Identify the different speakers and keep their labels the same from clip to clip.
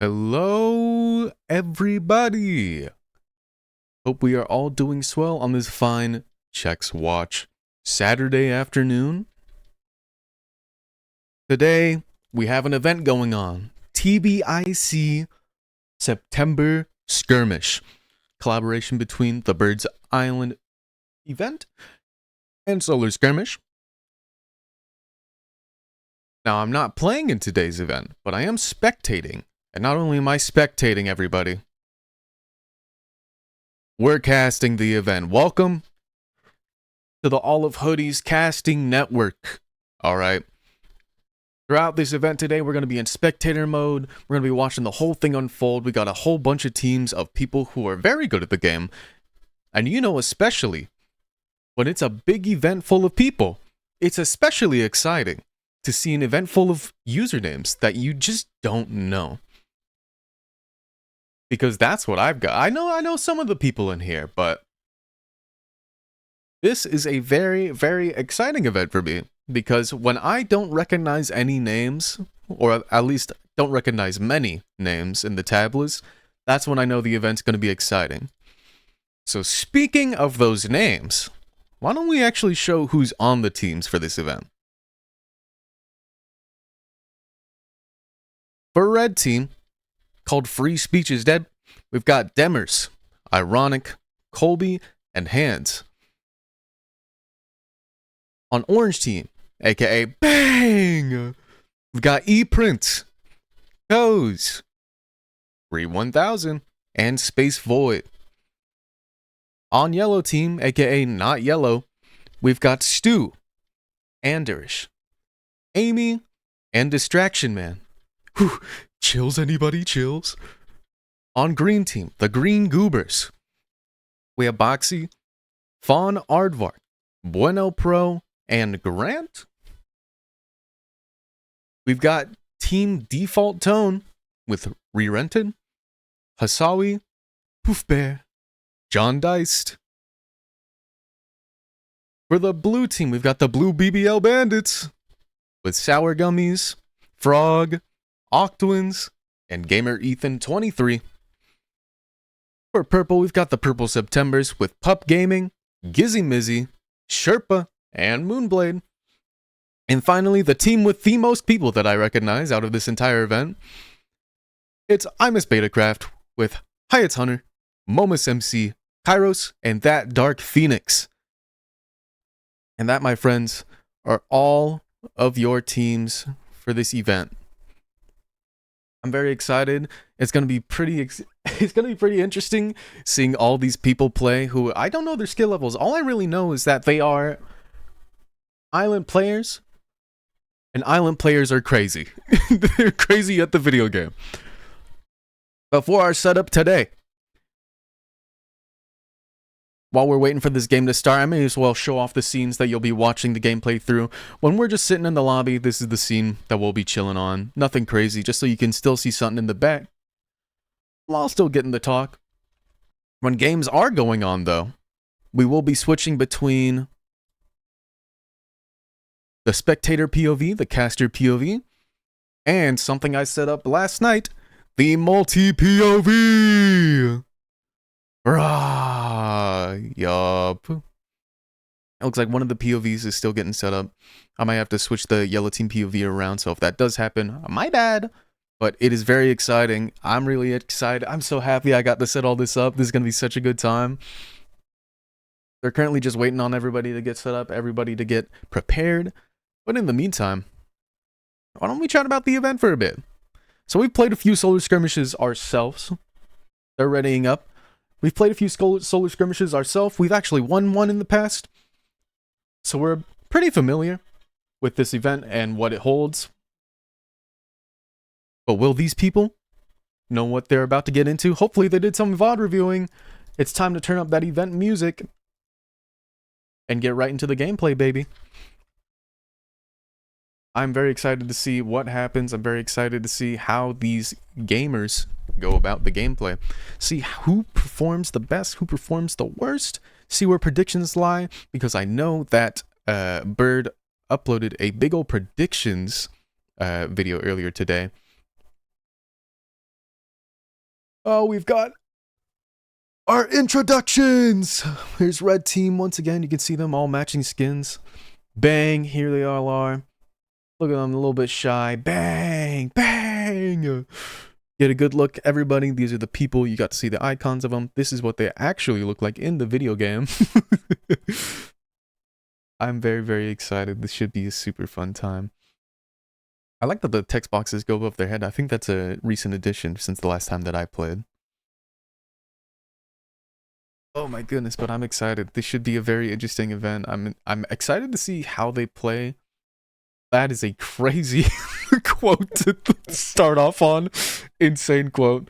Speaker 1: Hello, everybody. Hope we are all doing swell on this fine Checks Watch Saturday afternoon. Today, we have an event going on. TBIC September Skirmish. Collaboration between the Birds Island event and Solar Skirmish. Now, I'm not playing in today's event, but I am spectating. And not only am I spectating, everybody, we're casting the event. Welcome to the Olivehoodies casting network. All right. Throughout this event today, we're going to be in spectator mode. We're going to be watching the whole thing unfold. We got a whole bunch of teams of people who are very good at the game. And you know, especially when it's a big event full of people, it's especially exciting to see an event full of usernames that you just don't know. Because that's what I've got. I know some of the people in here, but this is a very, very exciting event for me. Because when I don't recognize any names, or at least don't recognize many names in the tab list, that's when I know the event's going to be exciting. So speaking of those names, why don't we actually show who's on the teams for this event? For Red Team, called Free Speech is Dead, we've got Demers, Ironic, Colby, and Hands. On Orange Team, aka Bang, we've got E-Print, Toes, Free 1000, and Space Void. On Yellow Team, aka Not Yellow, we've got Stu, Anderish, Amy, and Distraction Man. Whew, chills anybody? Chills? On Green Team, the Green Goobers, we have Boxy, Fawn Aardvark, Bueno Pro, and Grant. We've got Team Default Tone with Re-Rented, Hasawi, Poof Bear, John Deist. For the Blue Team, we've got the Blue BBL Bandits with Sour Gummies, Frog, Octwins, and Gamer Ethan 23. For Purple, we've got the Purple Septembers with Pup Gaming, Gizzy Mizzy, Sherpa, and Moonblade. And finally, the team with the most people that I recognize out of this entire event. It's I Miss Betacraft with Hyatt's Hunter, Momus MC, Kairos, and That Dark Phoenix. And that, my friends, are all of your teams for this event. I'm very excited. It's gonna be pretty interesting seeing all these people play who I don't know their skill levels. All I really know is that they are island players, and island players are crazy. They're crazy at the video game. But for our setup today, while we're waiting for this game to start, I may as well show off the scenes that you'll be watching the gameplay through. When we're just sitting in the lobby, this is the scene that we'll be chilling on. Nothing crazy, just so you can still see something in the back while still getting the talk. When games are going on, though, we will be switching between the spectator POV, the caster POV, and something I set up last night, the multi-POV. Yup. It looks like one of the POVs is still getting set up. I might have to switch the Yellow Team POV around, so if that does happen, my bad. But it is very exciting. I'm really excited. I'm so happy I got to set all this up. This is going to be such a good time. They're currently just waiting on everybody to get set up, everybody to get prepared. But in the meantime, why don't we chat about the event for a bit? So we've played a few Solar Skirmishes ourselves. They're readying up. We've played a few Solar Skirmishes ourselves. We've actually won one in the past. So we're pretty familiar with this event and what it holds. But will these people know what they're about to get into? Hopefully they did some VOD reviewing. It's time to turn up that event music and get right into the gameplay, baby. I'm very excited to see what happens. I'm very excited to see how these gamers go about the gameplay. See who performs the best, who performs the worst. See where predictions lie. Because I know that Bird uploaded a big old predictions video earlier today. Oh, we've got our introductions. Here's red team once again. You can see them all matching skins. Bang, here they all are. Look at them, a little bit shy. Bang, bang. Get a good look, everybody. These are the people. You got to see the icons of them. This is what they actually look like in the video game. I'm very, very excited. This should be a super fun time. I like that the text boxes go above their head. I think that's a recent addition since the last time that I played. Oh my goodness, but I'm excited. This should be a very interesting event. I'm excited to see how they play. That is a crazy quote to start off on. Insane quote.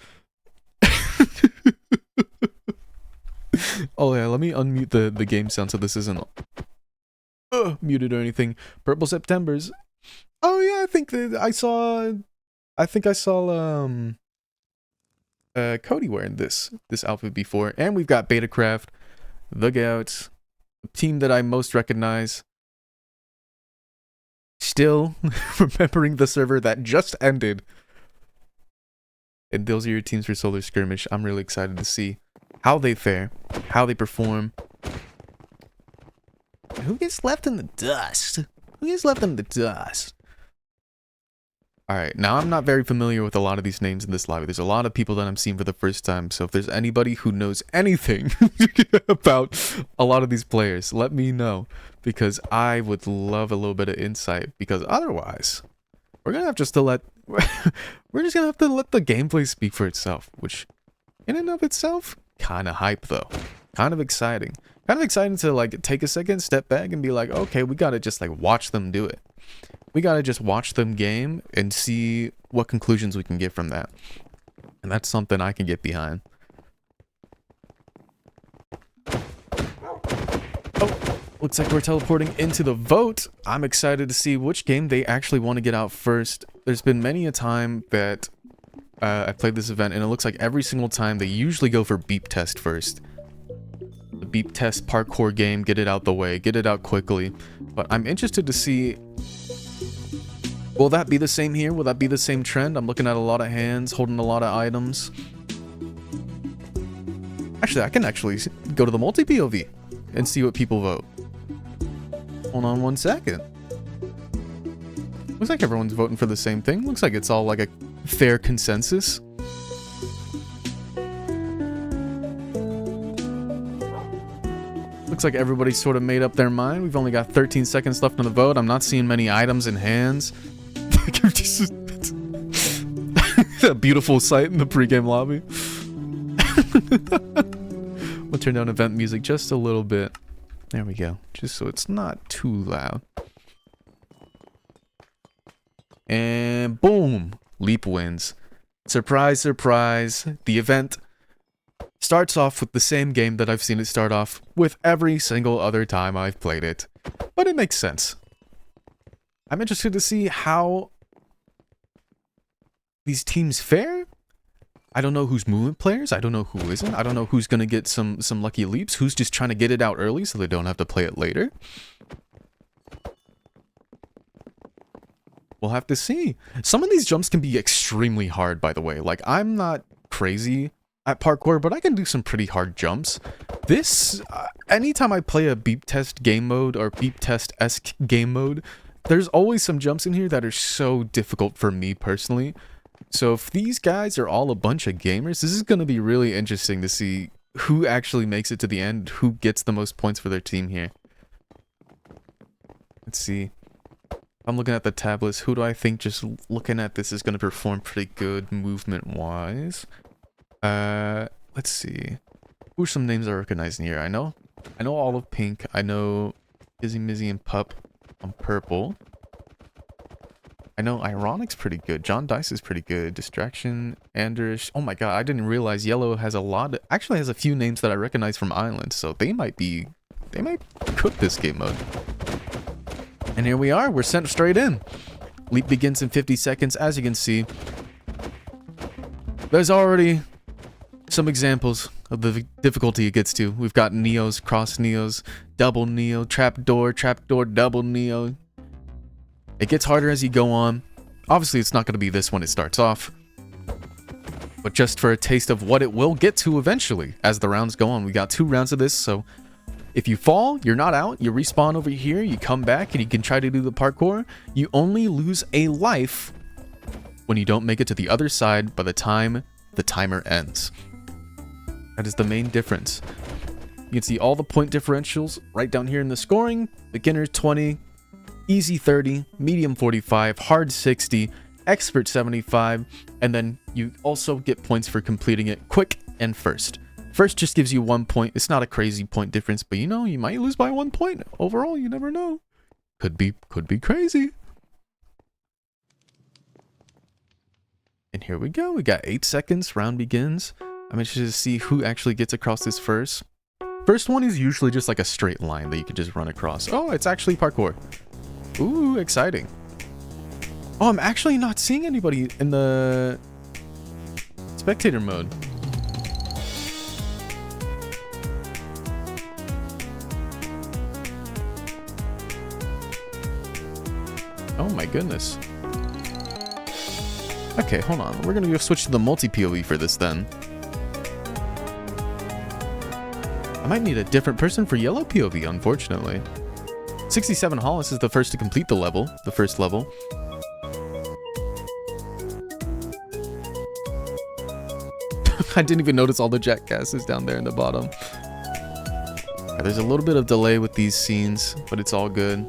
Speaker 1: Oh yeah, let me unmute the game sound so this isn't muted or anything. Purple Septembers. Oh yeah, I think I saw Cody wearing this outfit before. And we've got Betacraft, the Gouts, the team that I most recognize. Still remembering the server that just ended. And those are your teams for Solar Skirmish. I'm really excited to see how they fare, how they perform. Who gets left in the dust? Who gets left in the dust? Alright, now I'm not very familiar with a lot of these names in this lobby. There's a lot of people that I'm seeing for the first time. So if there's anybody who knows anything about a lot of these players, let me know. Because I would love a little bit of insight. Because otherwise, we're gonna have just to let we're just gonna have to let the gameplay speak for itself. Which, in and of itself, kind of hype though. Kind of exciting. Kind of exciting to like take a second, step back, and be like, okay, we gotta just like watch them do it. We gotta just watch them game and see what conclusions we can get from that. And that's something I can get behind. Oh, looks like we're teleporting into the vote. I'm excited to see which game they actually want to get out first. There's been many a time that I played this event, and it looks like every single time they usually go for beep test first. The beep test parkour game, get it out the way, get it out quickly. But I'm interested to see, will that be the same here? Will that be the same trend? I'm looking at a lot of hands, holding a lot of items. Actually, I can actually go to the multi-POV and see what people vote. Hold on one second. Looks like everyone's voting for the same thing. Looks like it's all like a fair consensus. Looks like everybody sort of made up their mind. We've only got 13 seconds left on the vote. I'm not seeing many items in hands. A beautiful sight in the pregame lobby. We'll turn down event music just a little bit. There we go. Just so it's not too loud. And boom! Leap wins. Surprise, surprise. The event starts off with the same game that I've seen it start off with every single other time I've played it. But it makes sense. I'm interested to see how these teams fare. I don't know who's movement players. I don't know who isn't. I don't know who's going to get some lucky leaps. Who's just trying to get it out early so they don't have to play it later. We'll have to see. Some of these jumps can be extremely hard, by the way. Like, I'm not crazy at parkour, but I can do some pretty hard jumps. This, anytime I play a beep test game mode or beep test-esque game mode, there's always some jumps in here that are so difficult for me personally. So if these guys are all a bunch of gamers, this is going to be really interesting to see who actually makes it to the end, who gets the most points for their team here. Let's see. I'm looking at the tablets. Who do I think, just looking at this, is going to perform pretty good movement-wise? Let's see. Who are some names I recognize in here? I know Olive Pink. I know Izzy, Mizzy, and Pup on purple. I know Ironic's pretty good. John Dice is pretty good. Distraction, Andrish. Oh my god, I didn't realize Yellow has a lot. Actually has a few names that I recognize from Island, so they might cook this game mode. And here we are. We're sent straight in. Leap begins in 50 seconds. As you can see, there's already some examples of the difficulty it gets to. We've got Neos, cross Neos, double Neo, trapdoor, double Neo. It gets harder as you go on. Obviously, it's not going to be this when it starts off. but just for a taste of what it will get to eventually as the rounds go on. We got 2 rounds of this, so if you fall, you're not out. You respawn over here, you come back, and you can try to do the parkour. You only lose a life when you don't make it to the other side by the time the timer ends. That is the main difference. You can see all the point differentials right down here in the scoring. Beginner 20, easy 30, medium 45, hard 60, expert 75, and then you also get points for completing it quick and first. First just gives you 1 point. It's not a crazy point difference, but you know, you might lose by 1 point. Overall, you never know. Could be crazy. And here we go. We got 8 seconds. Round begins. I'm interested to see who actually gets across this first. First one is usually just like a straight line that you can just run across. Oh, it's actually parkour. Ooh, exciting. Oh, I'm actually not seeing anybody in the spectator mode. Oh my goodness. Okay, hold on. We're gonna go switch to the multi-POV for this then. I might need a different person for yellow POV, unfortunately. 67 Hollis is the first to complete the level, the first level. I didn't even notice all the jackasses down there in the bottom. Yeah, there's a little bit of delay with these scenes, but it's all good.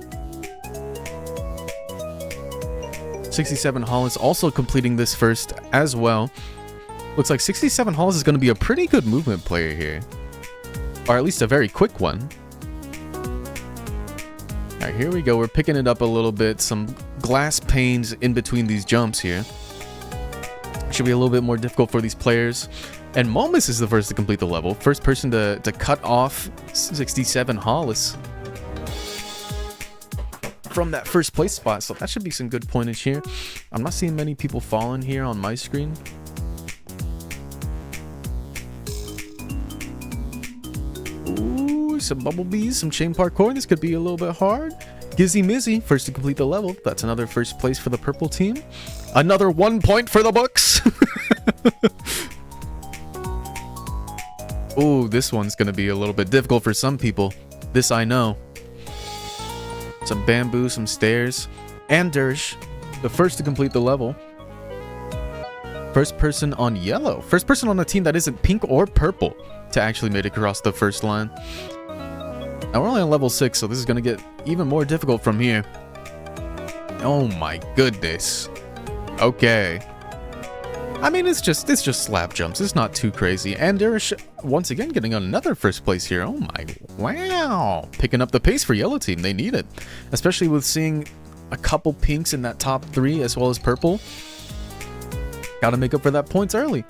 Speaker 1: 67 Hollis also completing this first as well. Looks like 67 Hollis is going to be a pretty good movement player here. Or at least a very quick one. Alright, here we go. We're picking it up a little bit. Some glass panes in between these jumps here. Should be a little bit more difficult for these players. And Momus is the first to complete the level. First person to cut off 67 Hollis from that first place spot, so that should be some good pointage here. I'm not seeing many people falling here on my screen. Ooh, some bumblebees, some chain parkour. This could be a little bit hard. Gizzy Mizzy, first to complete the level. That's another first place for the purple team. Another 1 point for the books. Ooh, this one's gonna be a little bit difficult for some people. This I know. Some bamboo, some stairs, and Dersh, the first to complete the level. First person on yellow. First person on a team that isn't pink or purple to actually make it across the first line. Now we're only on level 6, so this is going to get even more difficult from here. Oh my goodness. Okay. I mean, it's just slab jumps. It's not too crazy. And Dersh, once again, getting another first place here. Oh my, wow. Picking up the pace for yellow team. They need it. Especially with seeing a couple pinks in that top 3 as well as purple. Gotta make up for that points early.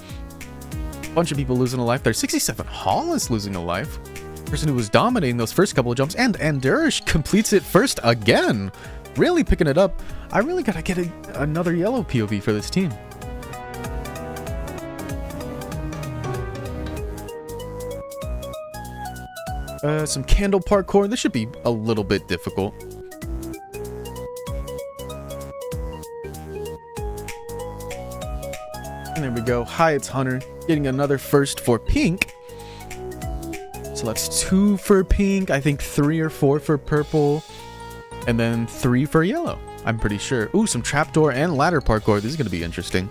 Speaker 1: Bunch of people losing a life there. 67 Hollis losing a life. Person who was dominating those first couple of jumps. And Dersh completes it first again. Really picking it up. I really gotta get another yellow POV for this team. Some candle parkour. This should be a little bit difficult. And there we go. Hi, it's Hunter. Getting another first for pink. So that's 2 for pink. I think 3 or 4 for purple. And then 3 for yellow. I'm pretty sure. Ooh, some trapdoor and ladder parkour. This is going to be interesting.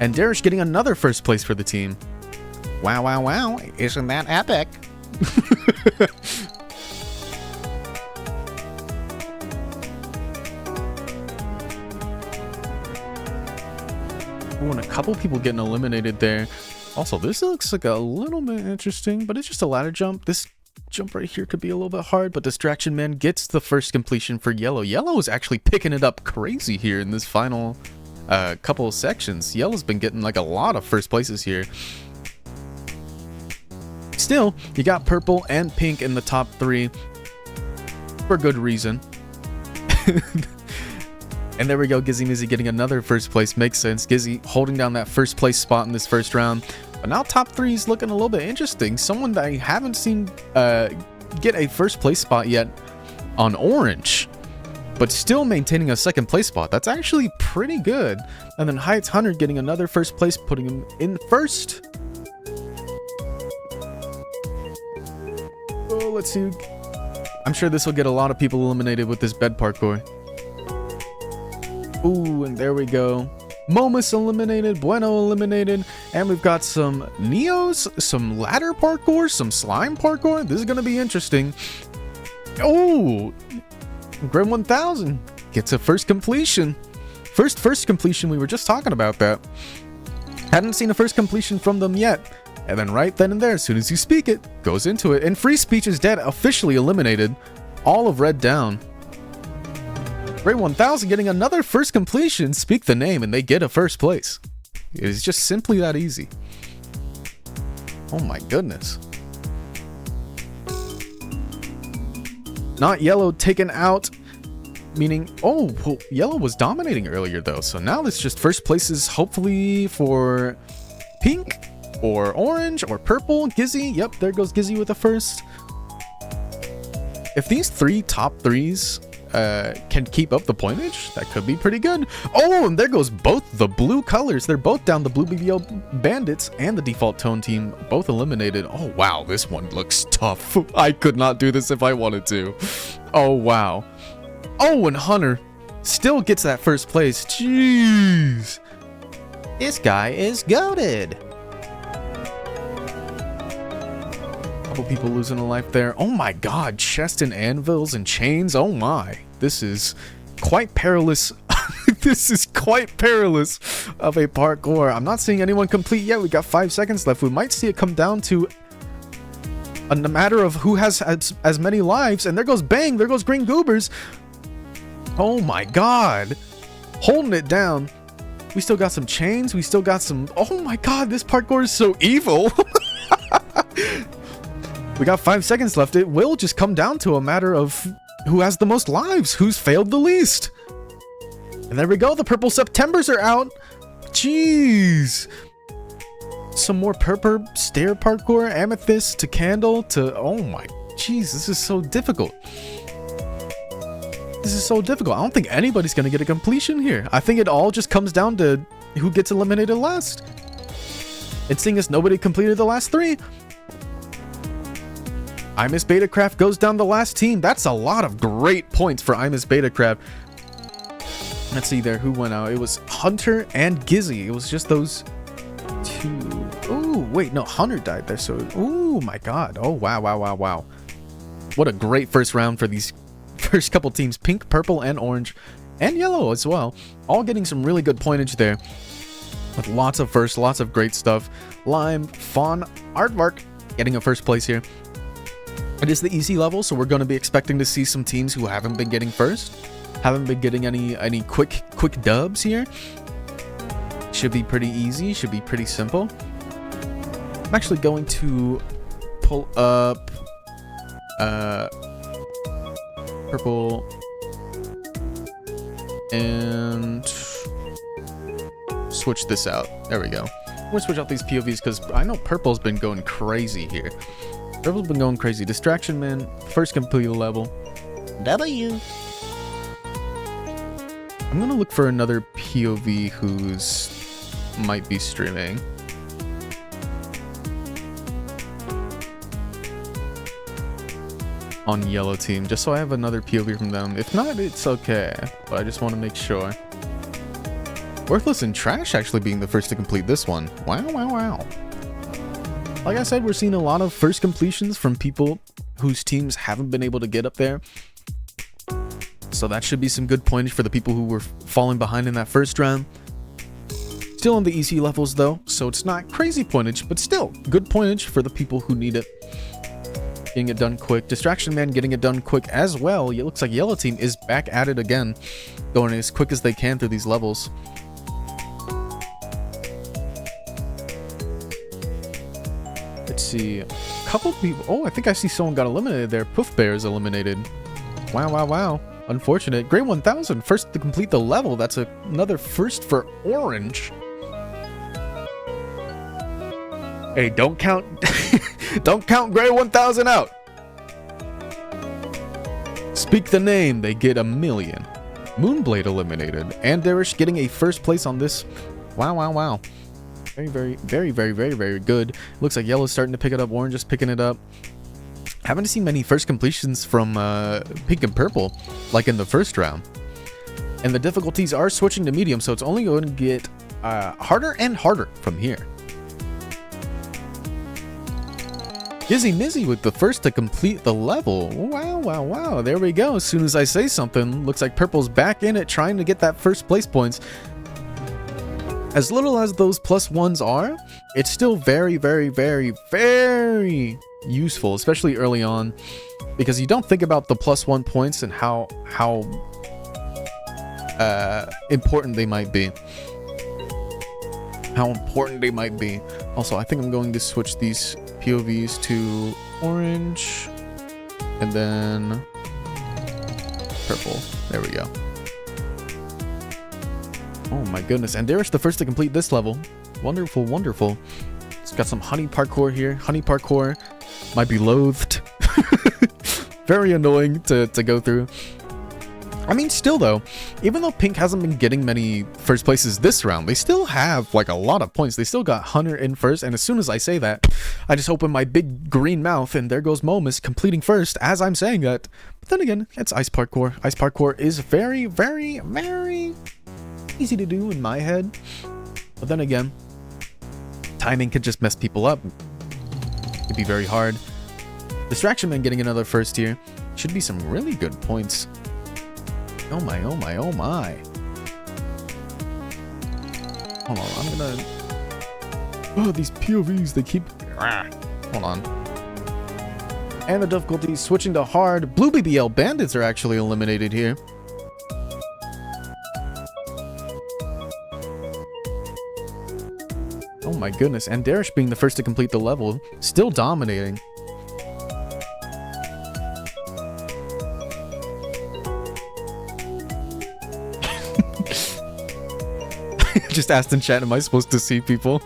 Speaker 1: And Darish getting another first place for the team. Wow, wow, wow. Isn't that epic? Ooh, and a couple people getting eliminated there. Also, this looks like a little bit interesting, but it's just a ladder jump. This jump right here could be a little bit hard, but Distraction Man gets the first completion for yellow. Yellow is actually picking it up crazy here in this final couple of sections. Yellow's been getting like a lot of first places here. Still, you got purple and pink in the top 3 for good reason. And there we go, Gizzy Mizzy getting another first place. Makes sense. Gizzy holding down that first place spot in this first round. But now top 3 is looking a little bit interesting. Someone that I haven't seen get a first place spot yet on orange. but still maintaining a second place spot. That's actually pretty good. And then Heights Hunter getting another first place, putting him in first. Oh, let's see. I'm sure this will get a lot of people eliminated with this bed parkour. Ooh, and there we go. Momus eliminated, Bueno eliminated, and we've got some Neos, some ladder parkour, some slime parkour. This is going to be interesting. Oh, Grim 1000 gets a first completion. First completion, we were just talking about that. Hadn't seen a first completion from them yet. And then right then and there, as soon as you speak it, goes into it. And Free Speech is dead, officially eliminated. All of red down. Gray 1000 getting another first completion. Speak the name and they get a first place. It is just simply that easy. Oh my goodness. Not Yellow taken out. Meaning, oh, well, Yellow was dominating earlier though. So now it's just first places hopefully for Pink or Orange or Purple. Gizzy, yep, there goes Gizzy with the first. If these three top threes can keep up the pointage, that could be pretty good. Oh, and there goes both the blue colors. They're both down. The blue BBL Bandits and the default tone team both eliminated. Oh, wow, this one looks tough. I could not do this if I wanted to. Oh, wow. Oh, and Hunter still gets that first place. Jeez. This guy is goated. People losing a life there. Oh my god, chest and anvils and chains. Oh my, this is quite perilous. This is quite perilous of a parkour. I'm not seeing anyone complete yet. We got 5 seconds left. We might see it come down to a matter of who has as many lives. And there goes Bang, there goes Green Goobers. Oh my god, holding it down. We still got some chains. We still got some. Oh my god, this parkour is so evil. We got 5 seconds left. It will just come down to a matter of who has the most lives, who's failed the least. And there we go. The purple Septembers are out. Jeez. Some more purple stair parkour, amethyst to candle to... Oh my... Jeez, this is so difficult. This is so difficult. I don't think anybody's going to get a completion here. I think it all just comes down to who gets eliminated last. And seeing as nobody completed the last three... I Miss Betacraft goes down the last team. That's a lot of great points for I Miss Betacraft. Let's see there who went out. It was Hunter and Gizzy. It was just those two. Ooh, wait, no, Hunter died there. So, ooh, my god. Oh, wow, wow, wow, wow. What a great first round for these first couple teams. Pink, purple, and orange, and yellow as well. All getting some really good pointage there. With lots of firsts, lots of great stuff. Lime, Fawn, Aardvark getting a first place here. It is the easy level, so we're going to be expecting to see some teams who haven't been getting first, haven't been getting any quick dubs here. Should be pretty easy, should be pretty simple. I'm actually going to pull up purple and switch this out. There we go. I'm going to switch out these POVs because I know purple's been going crazy here. Purple's been going crazy. Distraction Man, first complete level. W. I'm gonna look for another POV who's might be streaming. On yellow team, just so I have another POV from them. If not, it's okay, but I just want to make sure. Worthless and Trash actually being the first to complete this one. Wow, wow, wow. Like I said, we're seeing a lot of first completions from people whose teams haven't been able to get up there. So that should be some good pointage for the people who were falling behind in that first round. Still on the easy levels though, so it's not crazy pointage, but still good pointage for the people who need it. Getting it done quick. Distraction Man getting it done quick as well. It looks like yellow team is back at it again, going as quick as they can through these levels. Let's see, a couple people. Oh, I think I see someone got eliminated there. Poof Bear is eliminated. Wow, wow, wow. Unfortunate. Gray 1000 first to complete the level. That's another first for orange. Hey, don't count don't count Gray 1000 out. Speak the name, they get 1,000,000. Moonblade eliminated. Andarish getting a first place on this. Wow, wow, wow. Very good. Looks like yellow's starting to pick it up. Orange is picking it up. Haven't seen many first completions from pink and purple like in the first round. And the difficulties are switching to medium, so it's only going to get harder and harder from here. Gizzy Mizzy with the first to complete the level. Wow, wow, wow. There we go. As soon as I say something, looks like purple's back in it trying to get that first place points. As little as those +1s are, it's still very useful, especially early on, because you don't think about the +1 points and how important they might be. Also, I think I'm going to switch these POVs to orange and then purple. There we go. Oh my goodness. Andarish the first to complete this level. Wonderful, wonderful. It's got some honey parkour here. Honey parkour might be loathed. Very annoying to go through. I mean, still though, even though pink hasn't been getting many first places this round, they still have like a lot of points. They still got Hunter in first, and as soon as I say that, I just open my big green mouth, and there goes Momus completing first as I'm saying that. But then again, it's ice parkour. Ice parkour is very easy to do in my head. But then again, timing could just mess people up. It'd be very hard. Distraction Man getting another first here. Should be some really good points. Oh my, oh my, oh my. Hold on, I'm gonna... Oh, these POVs, they keep... Hold on. And the difficulty switching to hard. Blue BBL bandits are actually eliminated here. Oh my goodness, Andarish being the first to complete the level, still dominating. Just asked in chat, am I supposed to see people?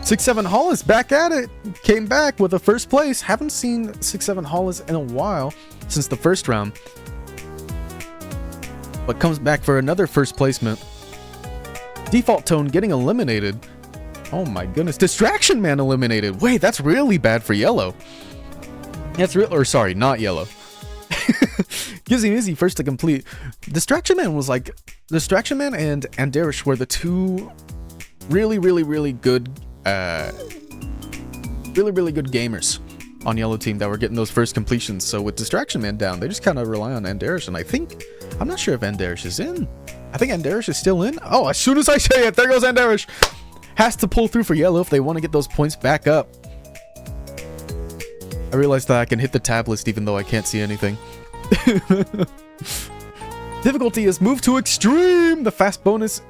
Speaker 1: 6-7 Hollis back at it. Came back with a first place. Haven't seen 6-7 Hollis in a while since the first round. But comes back for another first placement. Default Tone getting eliminated. Oh my goodness. Distraction Man eliminated. Wait, that's really bad for yellow. That's real, or sorry, not yellow. Gizzy Mizzy first to complete. Distraction Man was like, Distraction Man and Andarish were the two really good gamers on yellow team that were getting those first completions. So with Distraction Man down, they just kind of rely on Andarish, and I think, I'm not sure if Andarish is in. I think Andarish is still in. Oh, as soon as I say it, there goes Andarish. Has to pull through for yellow if they want to get those points back up. I realized that I can hit the tab list even though I can't see anything. Difficulty is moved to extreme. The fast bonus.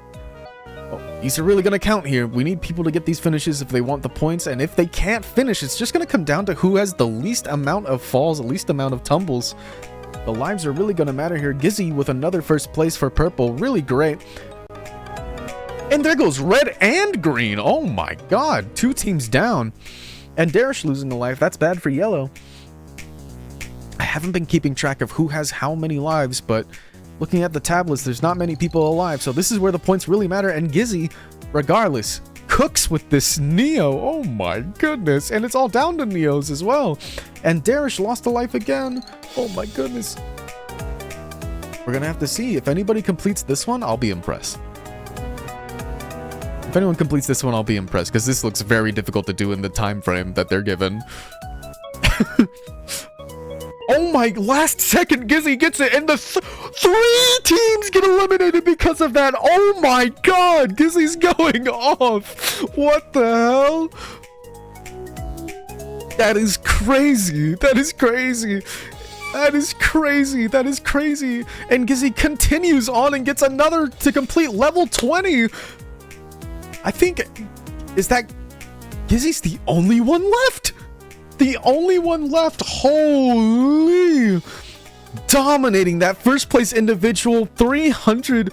Speaker 1: Oh, these are really going to count here. We need people to get these finishes if they want the points. And if they can't finish, it's just going to come down to who has the least amount of falls, the least amount of tumbles. The lives are really going to matter here. Gizzy with another first place for purple. Really great. And there goes red and green. Oh my god. 2 teams down. And Darish losing a life. That's bad for yellow. I haven't been keeping track of who has how many lives, but looking at the tablets, there's not many people alive. So this is where the points really matter. And Gizzy, regardless, cooks with this Neo. Oh my goodness. And it's all down to Neos as well. And Darish lost a life again. Oh my goodness. We're gonna have to see. If anybody completes this one, I'll be impressed. If anyone completes this one, I'll be impressed, because this looks very difficult to do in the time frame that they're given. Oh my, last second Gizzy gets it, and the 3 teams get eliminated because of that. Oh my god, Gizzy's going off. What the hell? That is crazy. That is crazy. That is crazy. That is crazy. And Gizzy continues on and gets another to complete level 20. I think, is that Gizzy's the only one left? The only one left. Holy. Dominating that first place individual. 300,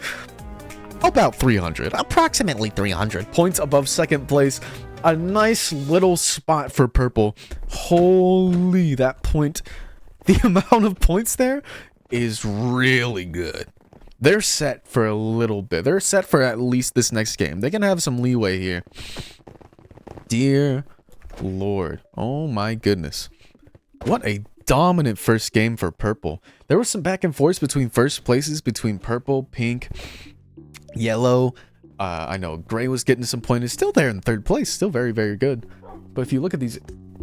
Speaker 1: about 300, approximately 300 points above second place. a nice little spot for purple. Holy, that point. The amount of points there is really good. They're set for a little bit. They're set for at least this next game. They can have some leeway here. Dear Lord. Oh my goodness. What a dominant first game for purple. There was some back and forth between first places, between purple, pink, yellow. I know gray was getting some points. Still there in third place. Still very, very good. But if you look at these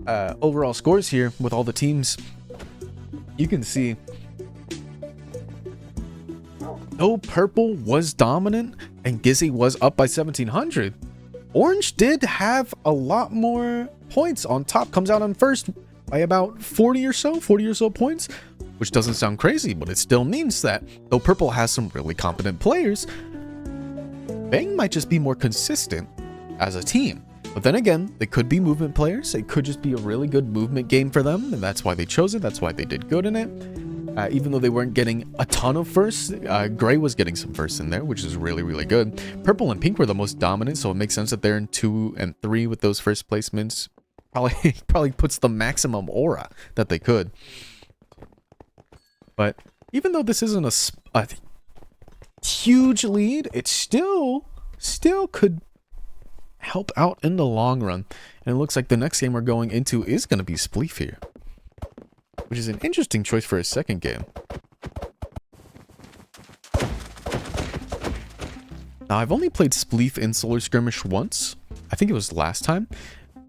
Speaker 1: overall scores here with all the teams, you can see though purple was dominant and Gizzy was up by 1700, orange did have a lot more points on top. Comes out on first by about 40 or so points, which doesn't sound crazy, but it still means that though purple has some really competent players, Bang might just be more consistent as a team. But then again, they could be movement players. It could just be a really good movement game for them, and that's why they chose it. That's why they did good in it. Even though they weren't getting a ton of firsts, gray was getting some firsts in there, which is really, really good. Purple and pink were the most dominant, so it makes sense that they're in 2 and 3 with those first placements. Probably puts the maximum aura that they could. But even though this isn't a huge lead, it still could help out in the long run. And it looks like the next game we're going into is going to be Spleef here, which is an interesting choice for a second game. Now, I've only played Spleef in Solar Skirmish once. I think it was last time.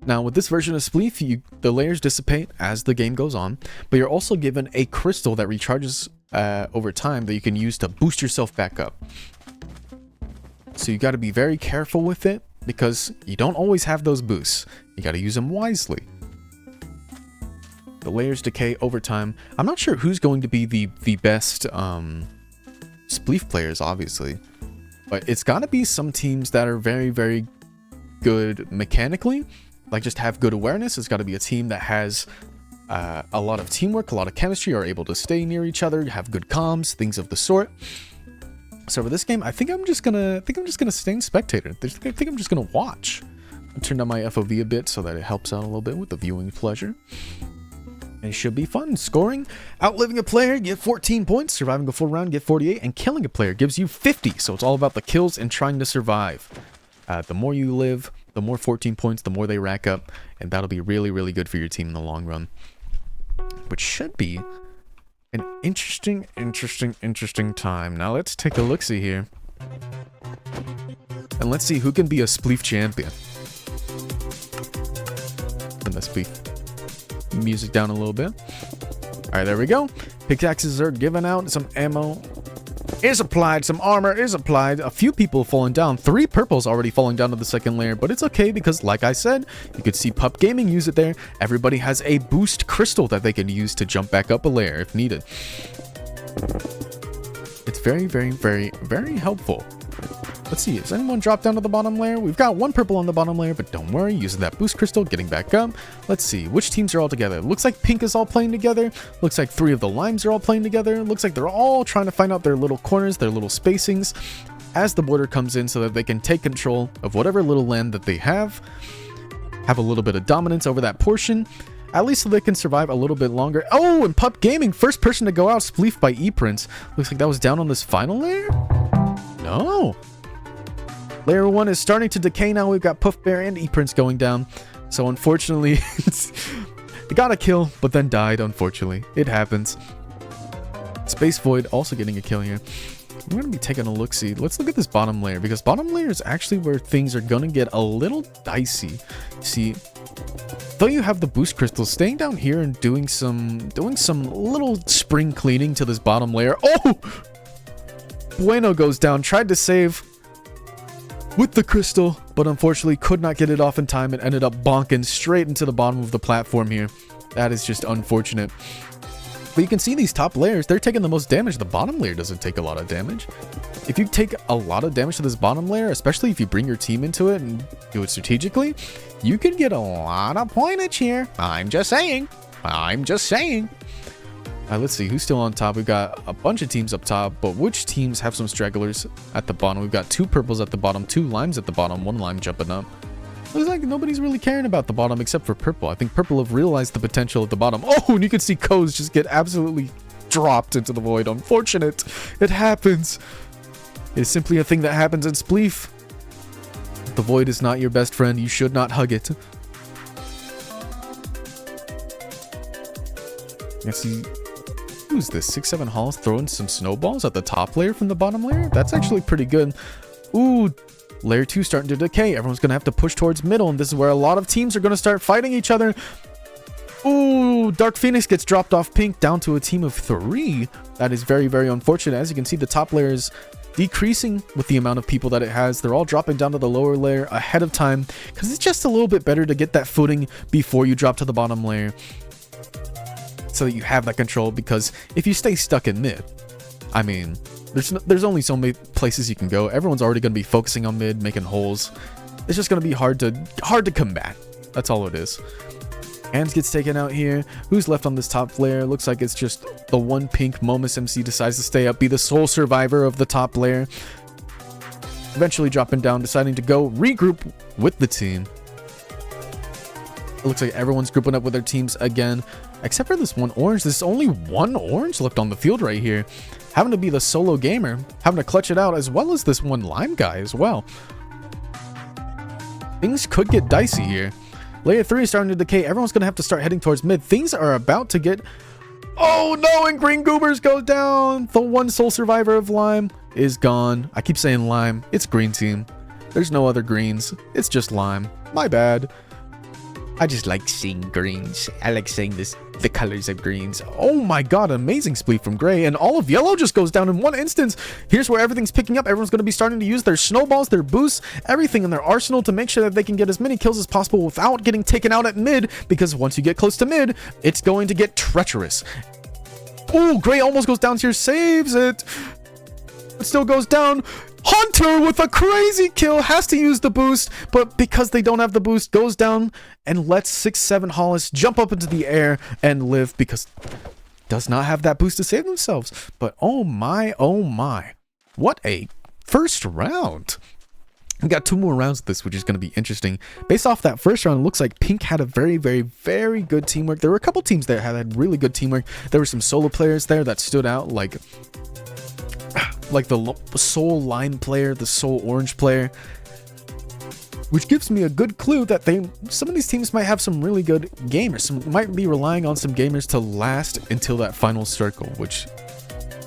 Speaker 1: Now, with this version of Spleef, the layers dissipate as the game goes on, but you're also given a crystal that recharges over time that you can use to boost yourself back up. So you got to be very careful with it because you don't always have those boosts. You got to use them wisely. The layers decay over time. I'm not sure who's going to be the best Spleef players, obviously, but it's got to be some teams that are very, very good mechanically, like just have good awareness. It's got to be a team that has a lot of teamwork, a lot of chemistry, are able to stay near each other, have good comms, things of the sort. So for this game, I think I'm just gonna stay in spectator. I think I'm just gonna watch. I turned down my FOV a bit so that it helps out a little bit with the viewing pleasure. And it should be fun. Scoring, outliving a player, get 14 points. Surviving a full round, get 48. And killing a player gives you 50. So it's all about the kills and trying to survive. The more you live, the more 14 points, the more they rack up. And that'll be really, really good for your team in the long run. Which should be an interesting time. Now let's take a look-see here. And let's see who can be a Spleef champion. Turn the Spleef music down a little bit. Alright, there we go. Pickaxes are given out. Some ammo is applied. Some armor is applied. A few people falling down. 3 purples already falling down to the second layer. But it's okay because, like I said, you could see Pup Gaming use it there. Everybody has a boost crystal that they can use to jump back up a layer if needed. It's very, very, very, very helpful. Let's see, has anyone dropped down to the bottom layer? We've got 1 purple on the bottom layer, but don't worry, using that boost crystal, getting back up. Let's see, which teams are all together? Looks like pink is all playing together. Looks like 3 of the limes are all playing together. Looks like they're all trying to find out their little corners, their little spacings, as the border comes in so that they can take control of whatever little land that they have a little bit of dominance over that portion, at least so they can survive a little bit longer. Oh, and Pup Gaming, first person to go out, Spleef by ePrints. Looks like that was down on this final layer? No. Layer 1 is starting to decay now. We've got Puff Bear and ePrints going down. So unfortunately, they got a kill, but then died, unfortunately. It happens. Space Void also getting a kill here. We're going to be taking a look-see. Let's look at this bottom layer, because bottom layer is actually where things are going to get a little dicey. See, though you have the boost crystals, staying down here and doing some little spring cleaning to this bottom layer. Oh! Bueno goes down, tried to save with the crystal, but unfortunately could not get it off in time and ended up bonking straight into the bottom of the platform here. That is just unfortunate. But you can see these top layers, they're taking the most damage. The bottom layer doesn't take a lot of damage. If you take a lot of damage to this bottom layer, especially if you bring your team into it and do it strategically, you could get a lot of pointage here. I'm just saying. Let's see who's still on top. We've got a bunch of teams up top, but which teams have some stragglers at the bottom? We've got 2 purples at the bottom, 2 limes at the bottom, 1 lime jumping up. Looks like nobody's really caring about the bottom except for purple. I think purple have realized the potential at the bottom. Oh, and you can see Co's just get absolutely dropped into the void. Unfortunate. It happens. It's simply a thing that happens in Spleef. The void is not your best friend. You should not hug it. Let's see. Who's this? 6-7 Halls throwing some snowballs at the top layer from the bottom layer? That's actually pretty good. Ooh, layer 2 starting to decay. Everyone's going to have to push towards middle, and this is where a lot of teams are going to start fighting each other. Ooh, Dark Phoenix gets dropped off pink down to a team of 3. That is very, very unfortunate. As you can see, the top layer is decreasing with the amount of people that it has. They're all dropping down to the lower layer ahead of time because it's just a little bit better to get that footing before you drop to the bottom layer, so that you have that control. Because if you stay stuck in mid, I mean, there's only so many places you can go. Everyone's already going to be focusing on mid, making holes. It's just going to be hard to combat. That's all it is. Hands gets taken out here. Who's left on this top layer? Looks like it's just the one pink. Momus MC decides to stay up, be the sole survivor of the top layer. Eventually dropping down, deciding to go regroup with the team. It looks like everyone's grouping up with their teams again, except for this one orange. There's only one orange left on the field right here, having to be the solo gamer, having to clutch it out, as well as this one lime guy as well. Things could get dicey here. Layer 3 is starting to decay. Everyone's going to have to start heading towards mid. Things are about to get... Oh no, and Green Goobers goes down. The one sole survivor of lime is gone. I keep saying lime. It's green team. There's no other greens. It's just lime. My bad. I just like seeing greens. I like saying the colors of greens. Oh my god, amazing spleef from gray. And all of yellow just goes down in one instance. Here's where everything's picking up. Everyone's going to be starting to use their snowballs, their boosts, everything in their arsenal to make sure that they can get as many kills as possible without getting taken out at mid. Because once you get close to mid, it's going to get treacherous. Oh, gray almost goes down here, saves it. It still goes down. Hunter with a crazy kill has to use the boost, but because they don't have the boost, goes down and lets 6-7 Hollis jump up into the air and live, because does not have that boost to save themselves. But oh my, what a first round. We got 2 more rounds of this, which is going to be interesting. Based off that first round, it looks like Pink had a very, very, very good teamwork. There were a couple teams that had really good teamwork. There were some solo players there that stood out, like the sole lime player, the sole orange player, which gives me a good clue that some of these teams might have some really good gamers. Some might be relying on some gamers to last until that final circle, which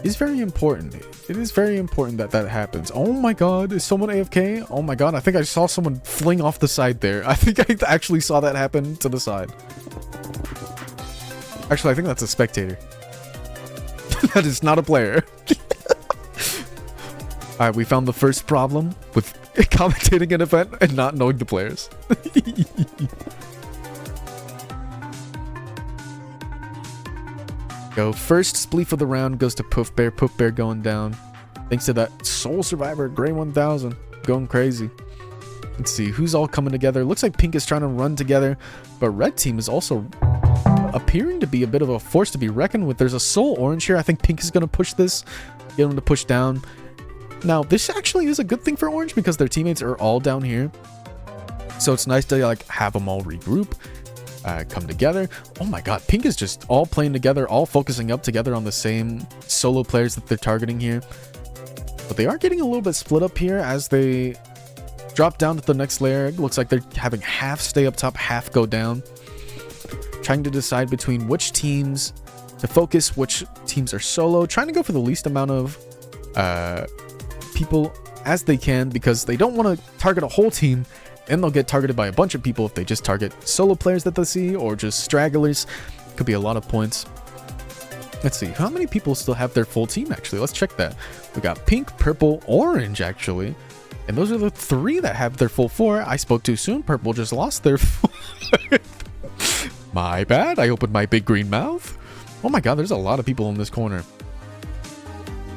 Speaker 1: is very important. It is very important that that happens. Oh my god, is someone AFK? Oh my god, I think I saw someone fling off the side there. I think I actually saw that happen to the side. Actually, I think that's a spectator. That is not a player. Alright, we found the first problem with commentating an event and not knowing the players. Go first spleef of the round goes to Poof Bear. Poof Bear going down. Thanks to that sole survivor, Gray 1000, going crazy. Let's see who's all coming together. Looks like Pink is trying to run together, but Red Team is also appearing to be a bit of a force to be reckoned with. There's a sole orange here. I think Pink is going to push this, get him to push down. Now, this actually is a good thing for Orange because their teammates are all down here. So it's nice to like have them all regroup, come together. Oh my god, Pink is just all playing together, all focusing up together on the same solo players that they're targeting here. But they are getting a little bit split up here as they drop down to the next layer. It looks like they're having half stay up top, half go down. Trying to decide between which teams to focus, which teams are solo. Trying to go for the least amount of people as they can, because they don't want to target a whole team and they'll get targeted by a bunch of people if they just target solo players that they see or just stragglers. Could be a lot of points. Let's see, how many people still have their full team actually? Let's check that. We got pink, purple, orange actually. And those are the 3 that have their full 4. I spoke too soon. Purple just lost their full. My bad. I opened my big green mouth. Oh my god, there's a lot of people in this corner.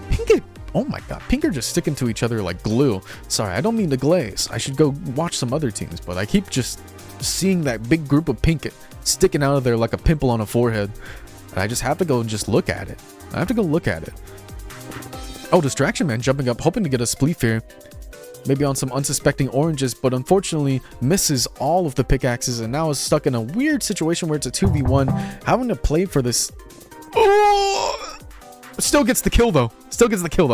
Speaker 1: Pink, oh my god, Pink are just sticking to each other like glue. Sorry, I don't mean to glaze. I should go watch some other teams, but I keep just seeing that big group of Pink sticking out of there like a pimple on a forehead. And I just have to go and just look at it. I have to go look at it. Oh, Distraction Man jumping up, hoping to get a spleef here. maybe on some unsuspecting oranges, but unfortunately misses all of the pickaxes and now is stuck in a weird situation where it's a 2v1, having to play for this. Oh! Still gets the kill though.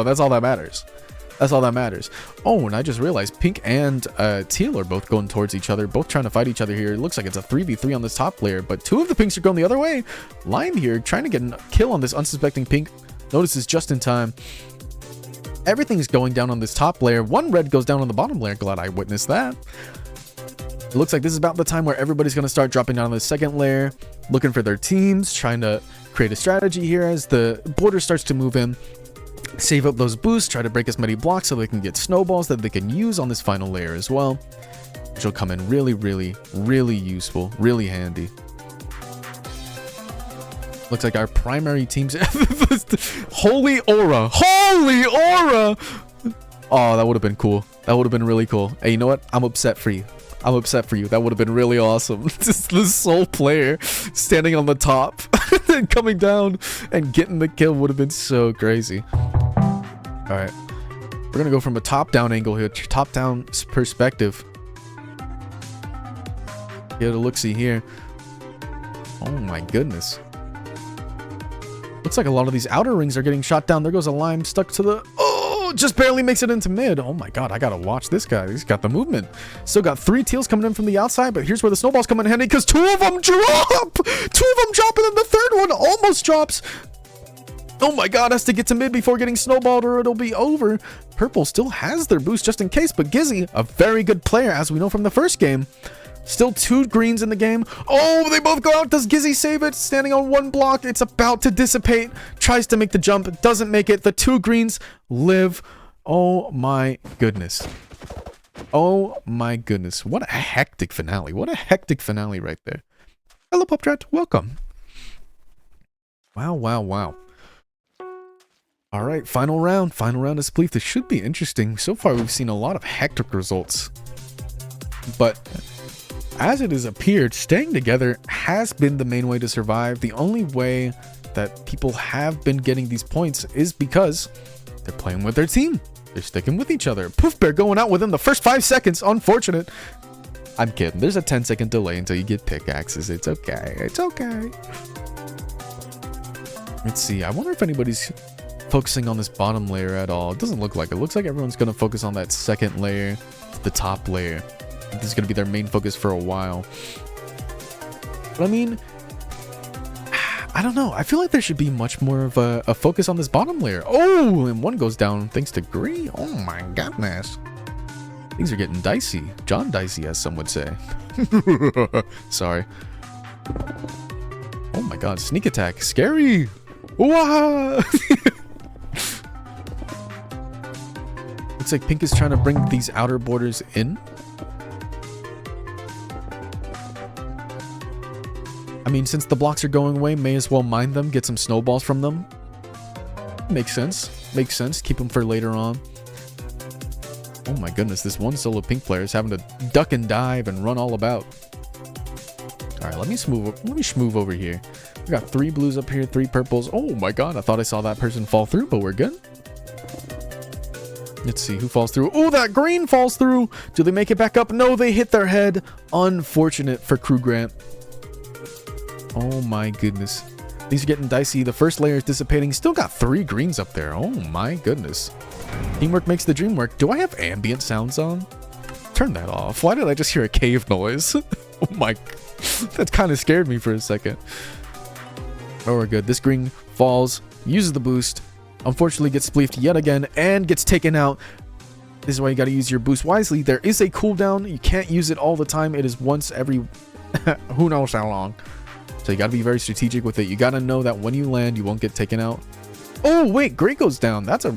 Speaker 1: That's all that matters. Oh, and I just realized pink and teal are both going towards each other, both trying to fight each other here. It looks like it's a 3v3 on this top layer, but two of the pinks are going the other way. Lime here trying to get a kill on this unsuspecting pink. Notices just in time. Everything's going down on this top layer. One red goes down on the bottom layer. Glad I witnessed that. It looks like this is about the time where everybody's going to start dropping down on the second layer, looking for their teams, trying to create a strategy here as the border starts to move in. Save up those boosts, try to break as many blocks so they can get snowballs that they can use on this final layer as well, which will come in really, really, really useful, really handy. Looks like our primary teams. Holy aura! Oh, that would have been cool. That would have been really cool. Hey, you know what? I'm upset for you. That would have been really awesome. Just the sole player standing on the top and coming down and getting the kill would have been so crazy. All right, we're gonna go from a top-down angle here, top-down perspective. Get a look-see here. Oh my goodness. Looks like a lot of these outer rings are getting shot down. There goes a lime stuck to the... Oh, just barely makes it into mid. Oh my god, I gotta watch this guy. He's got the movement. Still got 3 teals coming in from the outside, but here's where the snowballs come in handy because 2 of them drop! 2 of them drop, and then the third one almost drops. Oh my god, has to get to mid before getting snowballed or it'll be over. Purple still has their boost just in case, but Gizzy, a very good player as we know from the first game. Still 2 greens in the game. Oh, they both go out. Does Gizzy save it? Standing on 1 block. It's about to dissipate. Tries to make the jump. Doesn't make it. The 2 greens live. Oh my goodness. Oh my goodness. What a hectic finale. What a hectic finale right there. Hello, Puptrat. Welcome. Wow, wow, wow. All right, final round. Final round of Spleef. This should be interesting. So far, we've seen a lot of hectic results. But as it has appeared, staying together has been the main way to survive. The only way that people have been getting these points is because they're playing with their team. They're sticking with each other. Poof Bear going out within the first 5 seconds. Unfortunate. I'm kidding. There's a 10-second delay until you get pickaxes. It's okay. It's okay. Let's see. I wonder if anybody's focusing on this bottom layer at all. It doesn't look like it. It looks like everyone's going to focus on that second layer, the top layer. This is going to be their main focus for a while. But I mean, I don't know. I feel like there should be much more of a focus on this bottom layer. Oh, and one goes down thanks to Gree. Oh my goodness. Things are getting dicey. John Dicey, as some would say. Sorry. Oh my god, sneak attack. Scary. Wow. Looks like Pink is trying to bring these outer borders in. I mean, since the blocks are going away, may as well mine them, get some snowballs from them. Makes sense. Makes sense. Keep them for later on. Oh my goodness, this one solo Pink player is having to duck and dive and run all about. All right, let me schmoove over here. We got 3 blues up here, 3 purples. Oh my god, I thought I saw that person fall through, but we're good. Let's see who falls through. Oh, that green falls through. Do they make it back up? No, they hit their head. Unfortunate for Crew Grant. Oh my goodness. These are getting dicey. The first layer is dissipating. Still got 3 greens up there. Oh my goodness. Teamwork makes the dream work. Do I have ambient sounds on? Turn that off. Why did I just hear a cave noise? Oh my. That kind of scared me for a second. Oh, we're good. This green falls, uses the boost. Unfortunately gets spleefed yet again and gets taken out. This is why you got to use your boost wisely. There is a cooldown. You can't use it all the time. It is once every who knows how long. So you got to be very strategic with it. You got to know that when you land, you won't get taken out. Oh wait, Gray goes down. That's a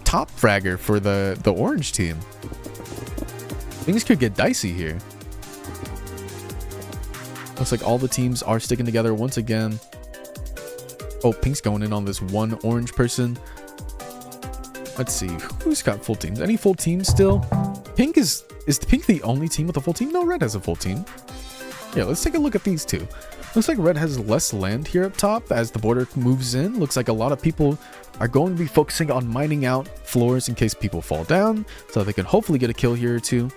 Speaker 1: top fragger for the orange team. Things could get dicey here. Looks like all the teams are sticking together once again. Oh, Pink's going in on this one orange person. Let's see. Who's got full teams? Any full teams still? Pink is Pink the only team with a full team? No, Red has a full team. Yeah, let's take a look at these two. Looks like red has less land here up top as the border moves in. Looks like a lot of people are going to be focusing on mining out floors in case people fall down, so they can hopefully get a kill here or two.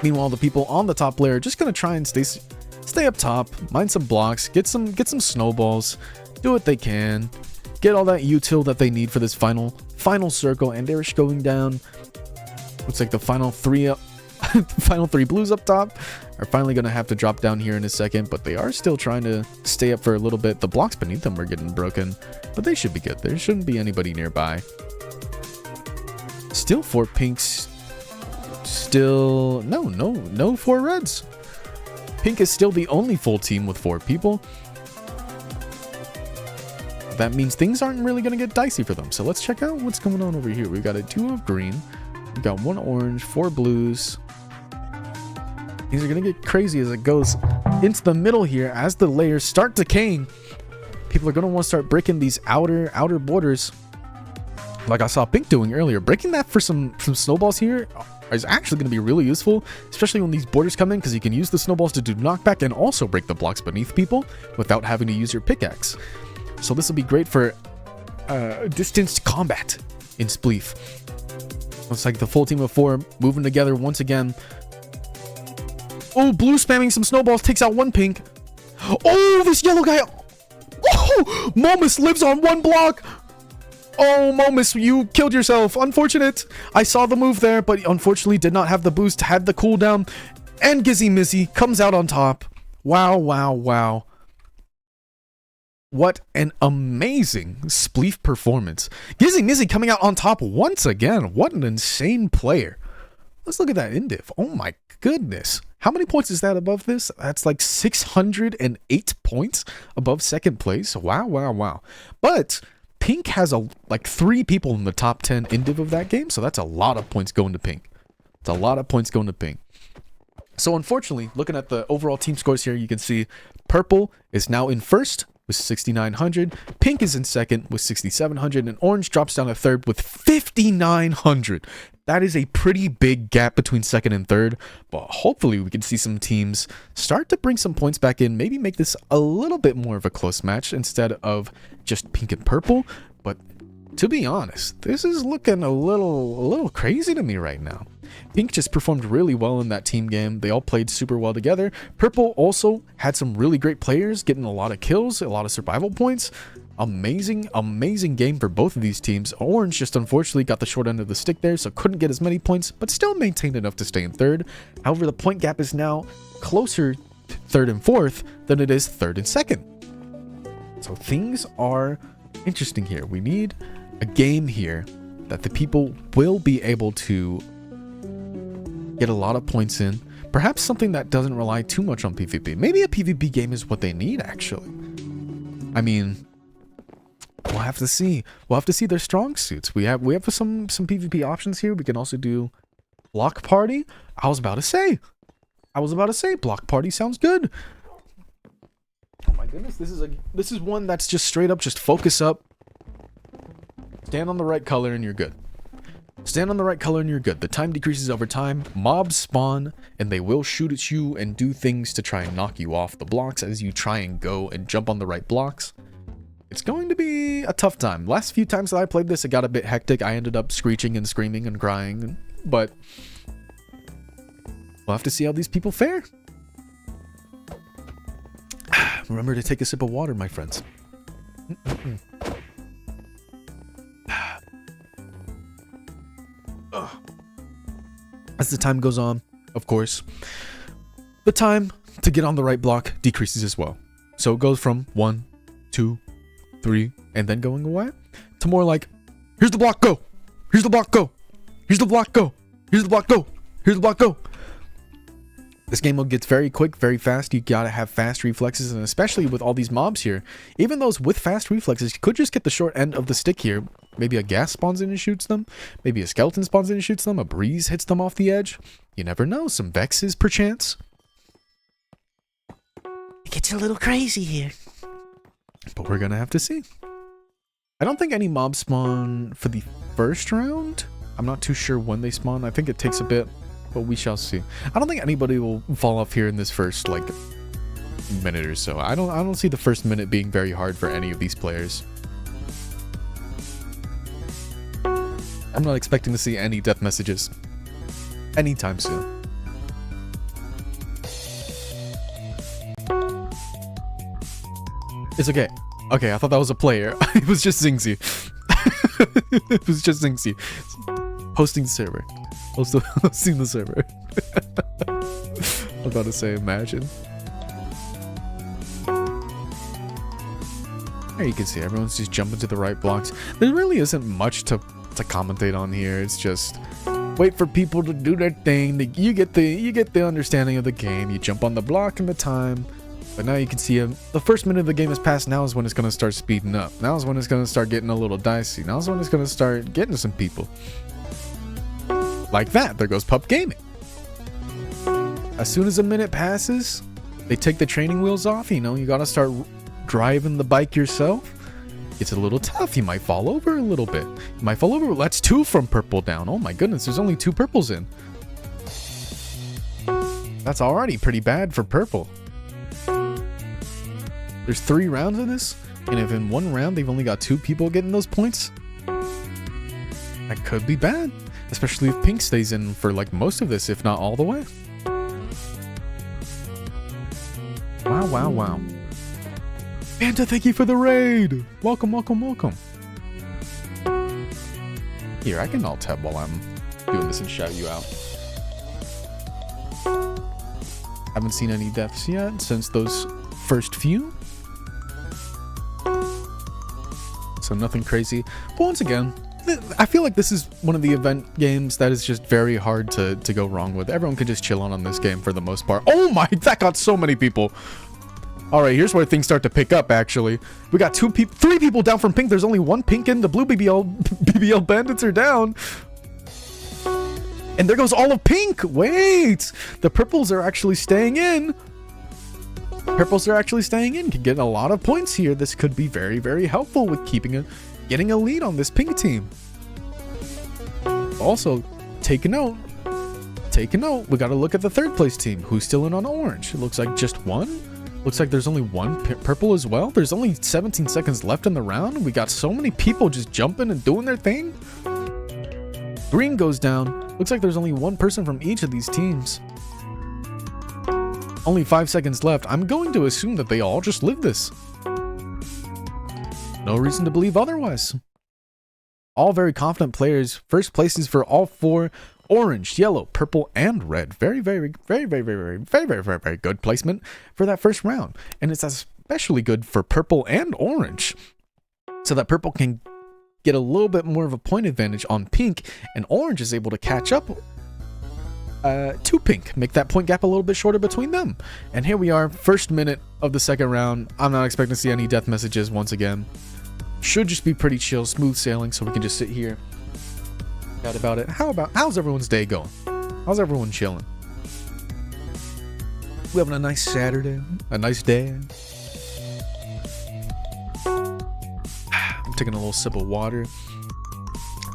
Speaker 1: Meanwhile, the people on the top layer are just going to try and stay up top, mine some blocks, get some snowballs, do what they can, get all that util that they need for this final circle. And Darish going down. Looks like the final three blues up top are finally going to have to drop down here in a second, but they are still trying to stay up for a little bit. The blocks beneath them are getting broken, but they should be good. There shouldn't be anybody nearby. Still 4 pinks. Still no 4 reds. Pink is still the only full team with 4 people. That means things aren't really going to get dicey for them. So let's check out what's going on over here. We've got a 2 of green. We've got 1 orange, 4 blues. Things are going to get crazy as it goes into the middle here. As the layers start decaying, people are going to want to start breaking these outer borders. Like I saw Pink doing earlier. Breaking that for some snowballs here is actually going to be really useful, especially when these borders come in, because you can use the snowballs to do knockback and also break the blocks beneath people without having to use your pickaxe. So this will be great for distanced combat in Spleef. Looks like the full team of 4 moving together once again. Oh, blue spamming some snowballs takes out 1 pink. Oh, this yellow guy. Oh, Momus lives on 1 block. Oh, Momus, you killed yourself. Unfortunate. I saw the move there, but unfortunately did not have the boost, had the cooldown. And Gizzy Mizzy comes out on top. Wow, wow, wow. What an amazing Spleef performance. Gizzy Mizzy coming out on top once again. What an insane player. Let's look at that indiv. Oh my goodness. How many points is that above this? That's like 608 points above second place. Wow, wow, wow. But Pink has like 3 people in the top 10 indiv of that game, so that's a lot of points going to Pink. It's a lot of points going to Pink. So unfortunately, looking at the overall team scores here, you can see purple is now in first with 6,900. Pink is in second with 6,700, and orange drops down to third with 5,900. That is a pretty big gap between second and third, but hopefully we can see some teams start to bring some points back in, maybe make this a little bit more of a close match instead of just pink and purple. But to be honest, this is looking a little crazy to me right now. Pink just performed really well in that team game. They all played super well together. Purple also had some really great players, getting a lot of kills, a lot of survival points. Amazing game for both of these teams. Orange just unfortunately got the short end of the stick there, so couldn't get as many points, but still maintained enough to stay in third. However, the point gap is now closer to third and fourth than it is third and second. So things are interesting here. We need a game here that the people will be able to get a lot of points in. Perhaps something that doesn't rely too much on PvP. Maybe a PvP game is what they need, actually. I mean, we'll have to see. We'll have to see their strong suits. We have some PvP options here. We can also do block party. I was about to say block party sounds good. Oh my goodness, this is one that's just straight up just focus up. Stand on the right color and you're good. Stand on the right color and you're good. The time decreases over time. Mobs spawn and they will shoot at you and do things to try and knock you off the blocks as you try and go and jump on the right blocks. It's going to be a tough time. Last few times that I played this, it got a bit hectic. I ended up screeching and screaming and crying, but we'll have to see how these people fare. Remember to take a sip of water, my friends. As the time goes on, of course, the time to get on the right block decreases as well. So it goes from 1, 2, 3, and then going away to more like, here's the block, go. Here's the block, go. Here's the block, go. Here's the block, go. Here's the block, go. This game mode gets very quick, very fast. You gotta have fast reflexes, and especially with all these mobs here, even those with fast reflexes could just get the short end of the stick here. Maybe a gas spawns in and shoots them. Maybe a skeleton spawns in and shoots them. A breeze hits them off the edge. You never know. Some vexes, perchance. It gets a little crazy here. But we're gonna have to see. I don't think any mobs spawn for the first round. I'm not too sure when they spawn. I think it takes a bit, but we shall see. I don't think anybody will fall off here in this first, like, minute or so. I don't see the first minute being very hard for any of these players. I'm not expecting to see any death messages anytime soon. It's okay. Okay, I thought that was a player. It was just Zingsy. It was just Zingsy. Hosting the server. Hosting the server. I'm about to say, imagine. There you can see everyone's just jumping to the right blocks. There really isn't much to commentate on here. It's just wait for people to do their thing. You get the understanding of the game. You jump on the block and the time. But now you can see the first minute of the game has passed. Now is when it's going to start speeding up. Now is when it's going to start getting a little dicey. Now is when it's going to start getting to some people. Like that. There goes Pup Gaming. As soon as a minute passes, they take the training wheels off. You know, you got to start driving the bike yourself. It's a little tough. You might fall over a little bit. You might fall over. That's 2 from purple down. Oh my goodness. There's only 2 purples in. That's already pretty bad for purple. There's 3 rounds in this, and if in 1 round they've only got 2 people getting those points, that could be bad. Especially if pink stays in for like most of this, if not all the way. Wow, wow, wow. Panda, thank you for the raid. Welcome, welcome, welcome. Here, I can alt tab while I'm doing this and shout you out. Haven't seen any deaths yet since those first few. So nothing crazy. But once again, I feel like this is one of the event games that is just very hard to go wrong with. Everyone can just chill on this game for the most part. Oh my, that got so many people. All right, here's where things start to pick up, actually. We got 3 people down from pink. There's only 1 pink in. The blue BBL bandits are down. And there goes all of pink. Wait, the purples are actually staying in. Purples are actually staying in. Can get a lot of points here. This could be very, very helpful with getting a lead on this pink team. Also, take a note. Take a note. We got to look at the 3rd place team. Who's still in on orange? It looks like just 1. Looks like there's only 1 purple as well. There's only 17 seconds left in the round. We got so many people just jumping and doing their thing. Green goes down. Looks like there's only 1 person from each of these teams. Only 5 seconds left. I'm going to assume that they all just live this. No reason to believe otherwise. All very confident players. First places for all 4. Orange, yellow, purple, and red. Very, very, very, very, very, very, very, very, very good placement for that first round. And it's especially good for purple and orange. So that purple can get a little bit more of a point advantage on pink, and orange is able to catch up to pink, make that point gap a little bit shorter between them. And here we are, first minute of the 2nd round. I'm not expecting to see any death messages once again. Should just be pretty chill, smooth sailing, so we can just sit here, chat about it. How's everyone's day going? How's everyone chilling? We having a nice Saturday, a nice day. I'm taking a little sip of water.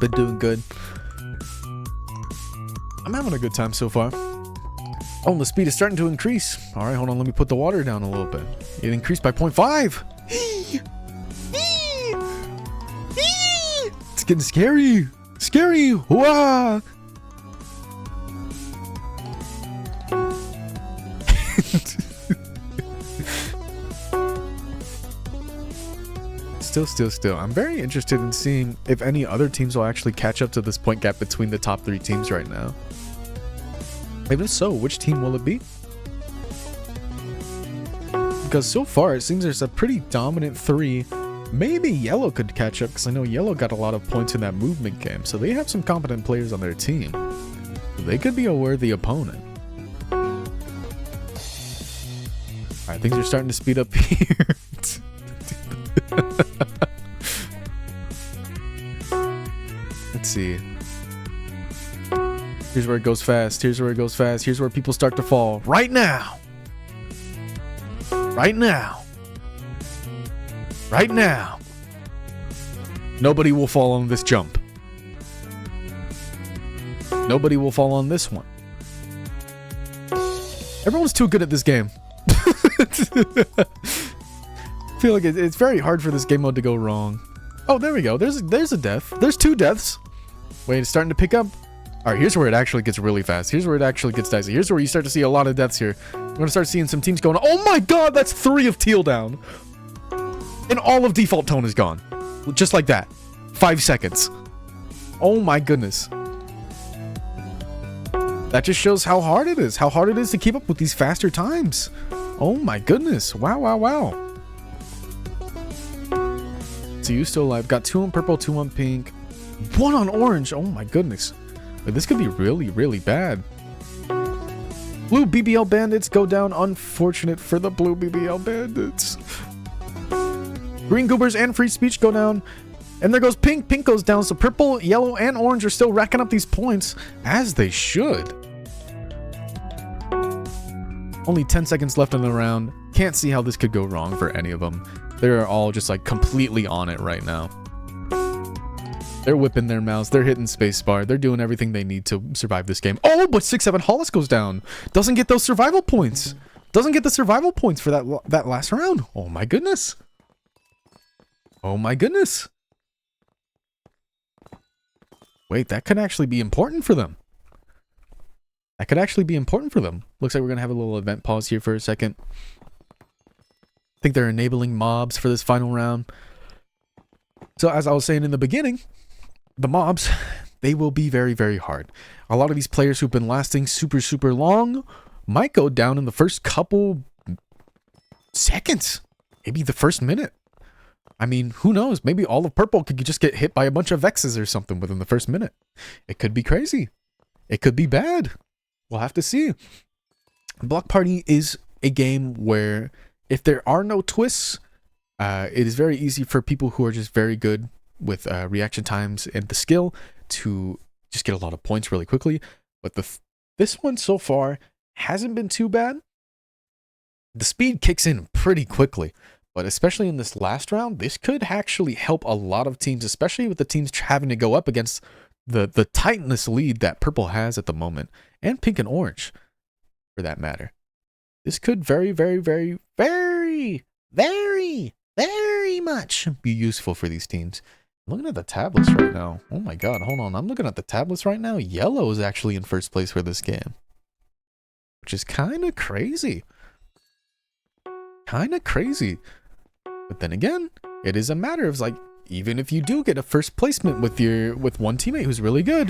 Speaker 1: Been doing good. I'm having a good time so far. Oh, the speed is starting to increase. All right, hold on. Let me put the water down a little bit. It increased by 0.5. It's getting scary. Scary. Wah. Still. I'm very interested in seeing if any other teams will actually catch up to this point gap between the top 3 teams right now. Maybe if so, which team will it be? Because so far, it seems there's a pretty dominant 3. Maybe yellow could catch up, because I know yellow got a lot of points in that movement game, so they have some competent players on their team. They could be a worthy opponent. Alright, things are starting to speed up here. Let's see. Here's where it goes fast. Here's where it goes fast. Here's where people start to fall. Right now. Right now. Right now. Nobody will fall on this jump. Nobody will fall on this one. Everyone's too good at this game. I feel like it's very hard for this game mode to go wrong. Oh, there we go. There's a death. There's 2 deaths. Wait, it's starting to pick up. All right, here's where it actually gets really fast. Here's where it actually gets dicey. Here's where you start to see a lot of deaths here. We're going to start seeing some teams going, oh my god, that's 3 of teal down. And all of default tone is gone. Just like that. 5 seconds. Oh my goodness. That just shows how hard it is. How hard it is to keep up with these faster times. Oh my goodness. Wow, wow, wow. So you still alive. Got 2 on purple, 2 on pink. 1 on orange. Oh my goodness. But this could be really, really bad. Blue BBL bandits go down. Unfortunate for the blue BBL bandits. Green goobers and free speech go down. And there goes pink. Pink goes down. So purple, yellow, and orange are still racking up these points. As they should. Only 10 seconds left in the round. Can't see how this could go wrong for any of them. They're all just like completely on it right now. They're whipping their mouse. They're hitting spacebar. They're doing everything they need to survive this game. Oh, but 6-7 Hollis goes down. Doesn't get those survival points. Doesn't get the survival points for that last round. Oh my goodness. Oh my goodness. Wait, that could actually be important for them. That could actually be important for them. Looks like we're going to have a little event pause here for a second. I think they're enabling mobs for this final round. So as I was saying in the beginning, the mobs, they will be very, very hard. A lot of these players who've been lasting super, super long might go down in the first couple seconds. Maybe the first minute. I mean, who knows? Maybe all of purple could just get hit by a bunch of Vexes or something within the first minute. It could be crazy. It could be bad. We'll have to see. Block Party is a game where if there are no twists, it is very easy for people who are just very good with reaction times and the skill to just get a lot of points really quickly. But this one so far hasn't been too bad. The speed kicks in pretty quickly. But especially in this last round, this could actually help a lot of teams, especially with the teams having to go up against the tightness lead that purple has at the moment. And pink and orange, for that matter. This could very, very, very, very, very, very much be useful for these teams. I'm looking at the tablets right now. Oh my god, hold on. I'm looking at the tablets right now. Yellow is actually in first place for this game. Which is kind of crazy. Kind of crazy. But then again, it is a matter of like, even if you do get a first placement with one teammate who's really good,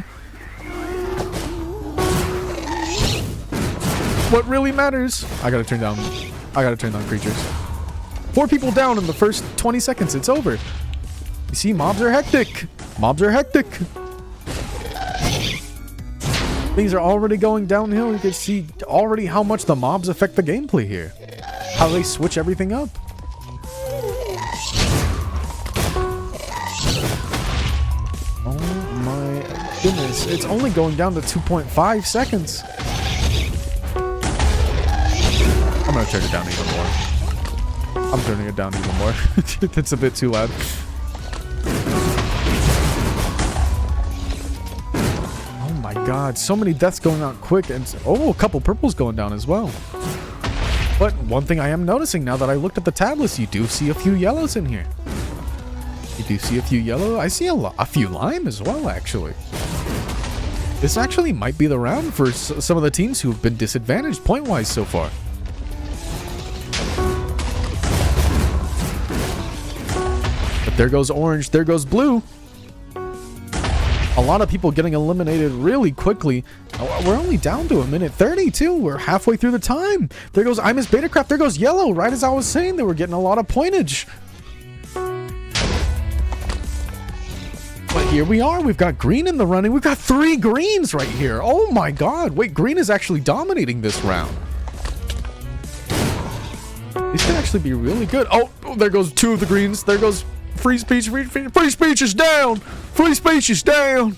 Speaker 1: what really matters? I gotta turn down creatures. 4 people down in the first 20 seconds. It's over. You see, mobs are hectic. Mobs are hectic. Things are already going downhill. You can see already how much the mobs affect the gameplay here. How they switch everything up. Oh my goodness. It's only going down to 2.5 seconds. I'm going to turn it down even more. I'm turning it down even more. It's a bit too loud. Oh my god. So many deaths going out quick. And oh, a couple purples going down as well. But one thing I am noticing now that I looked at the tablets, you do see a few yellows in here. You do see a few yellow. I see a few lime as well, actually. This actually might be the round for some of the teams who have been disadvantaged point-wise so far. But there goes orange. There goes blue. A lot of people getting eliminated really quickly. We're only down to a minute 30 too. We're halfway through the time. There goes I Miss Betacraft. There goes yellow. Right as I was saying, they were getting a lot of pointage. But here we are. We've got green in the running. We've got 3 greens right here. Oh my god. Wait, green is actually dominating this round. This could actually be really good. Oh, there goes 2 of the greens. There goes free speech. Free speech is down. Free speech is down.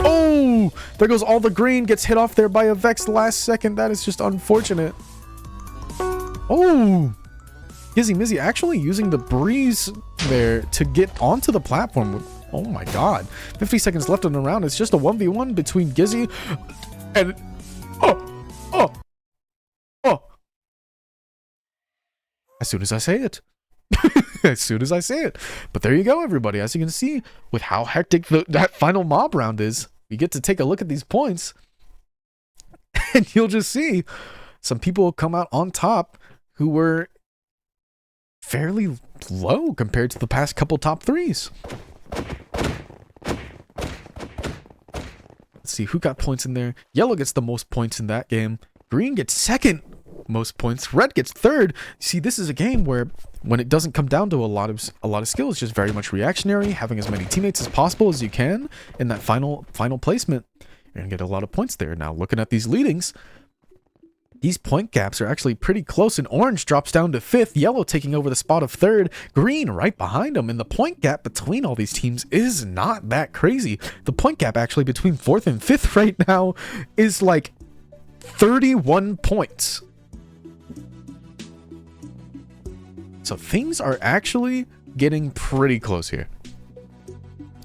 Speaker 1: Oh, there goes all the green. Gets hit off there by a Vex last second. That is just unfortunate. Oh, Gizzy Mizzy actually using the breeze there to get onto the platform. Oh my god. 50 seconds left in the round. It's just a 1v1 between Gizzy and... Oh. as soon as I say it. As soon as I say it. But there you go, everybody. As you can see, with how hectic that final mob round is, we get to take a look at these points. And you'll just see some people come out on top who were fairly low compared to the past couple top threes. Let's see who got points in there. Yellow gets the most points in that game. Green gets second most points. Red gets third. See, this is a game where when it doesn't come down to a lot of skill, it's just very much reactionary, having as many teammates as possible as you can in that final placement. You're gonna get a lot of points there. Now, looking at these leadings, these point gaps are actually pretty close, and orange drops down to 5th, yellow taking over the spot of 3rd, green right behind them, and the point gap between all these teams is not that crazy. The point gap actually between 4th and 5th right now is like 31 points. So things are actually getting pretty close here.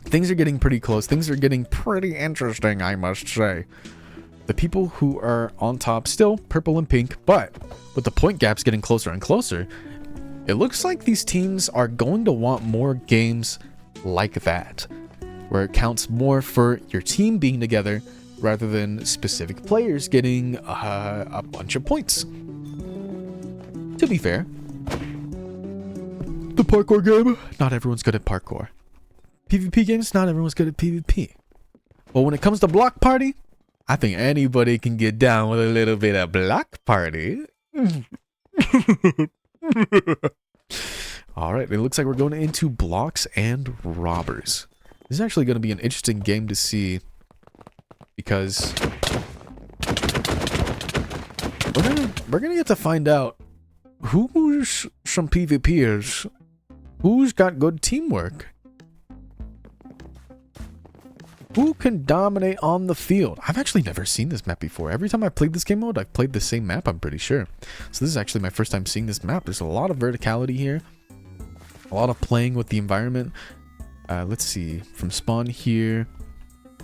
Speaker 1: Things are getting pretty close. Things are getting pretty interesting, I must say. The people who are on top still purple and pink, but with the point gaps getting closer and closer, it looks like these teams are going to want more games like that, where it counts more for your team being together rather than specific players getting a bunch of points. To be fair, the parkour game, not everyone's good at parkour. PvP games, not everyone's good at PvP. But when it comes to block party, I think anybody can get down with a little bit of block party. Alright, it looks like we're going into blocks and robbers. This is actually going to be an interesting game to see, because we're gonna get to find out who's some PvPers, who's got good teamwork, who can dominate on the field. I've actually never seen this map before. Every time I've played this game mode, I've played the same map, I'm pretty sure. So this is actually my first time seeing this map. There's a lot of verticality here, a lot of playing with the environment. Let's see, from spawn here,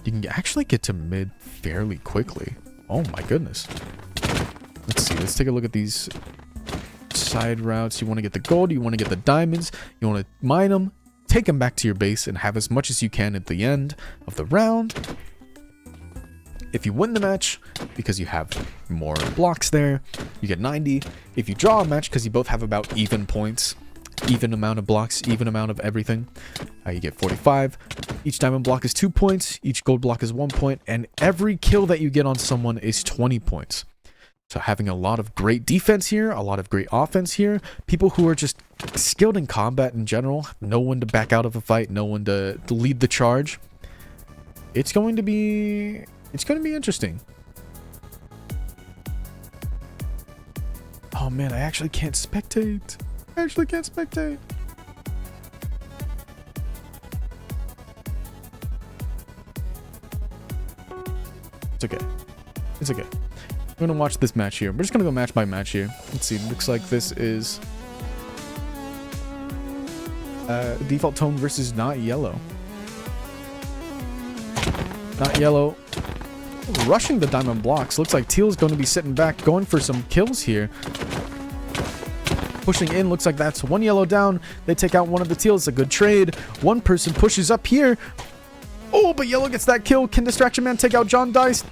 Speaker 1: you can actually get to mid fairly quickly. Oh my goodness. Let's see, let's take a look at these side routes. You want to get the gold, you want to get the diamonds, you want to mine them, take them back to your base, and have as much as you can at the end of the round. If you win the match, because you have more blocks there, you get 90. If you draw a match, because you both have about even points, even amount of blocks, even amount of everything, you get 45. Each diamond block is 2 points, each gold block is 1 point, and every kill that you get on someone is 20 points. So having a lot of great defense here, a lot of great offense here, people who are just skilled in combat in general, no one to back out of a fight, no one to lead the charge. It's going to be interesting. Oh man, I actually can't spectate. It's okay. It's okay. I'm gonna watch this match here. We're just gonna go match by match here. Let's see. Looks like this is default tone versus not yellow. Not yellow rushing the diamond blocks. Looks like teal is going to be sitting back, going for some kills here. Pushing in. Looks like that's one yellow down. They take out one of the teals. A good trade. One person pushes up here. Oh, but yellow gets that kill. Can Distraction Man take out John Dice?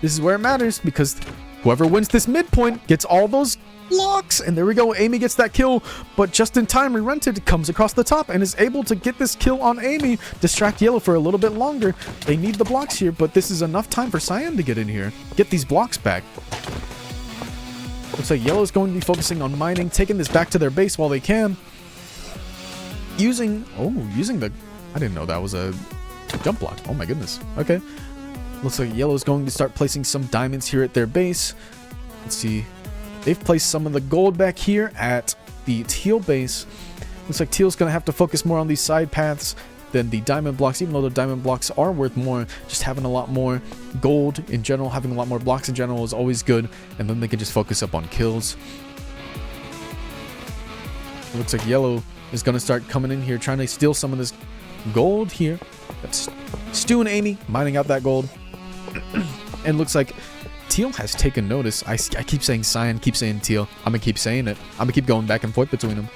Speaker 1: This is where it matters, because whoever wins this midpoint gets all those blocks. And there we go. Amy gets that kill, but just in time, Rerented comes across the top and is able to get this kill on Amy. Distract yellow for a little bit longer. They need the blocks here, but this is enough time for Cyan to get in here. Get these blocks back. Looks like yellow's going to be focusing on mining, taking this back to their base while they can. Using the... I didn't know that was a jump block. Oh my goodness. Okay. Looks like yellow's going to start placing some diamonds here at their base. Let's see. They've placed some of the gold back here at the teal base. Looks like teal's going to have to focus more on these side paths than the diamond blocks, even though the diamond blocks are worth more. Just having a lot more gold in general, having a lot more blocks in general is always good, and then they can just focus up on kills. It looks like yellow is going to start coming in here, trying to steal some of this gold here. That's Stu and Amy mining out that gold. And looks like Teal has taken notice. I keep saying cyan, keep saying teal. I'm gonna keep saying it. I'm gonna keep going back and forth between them.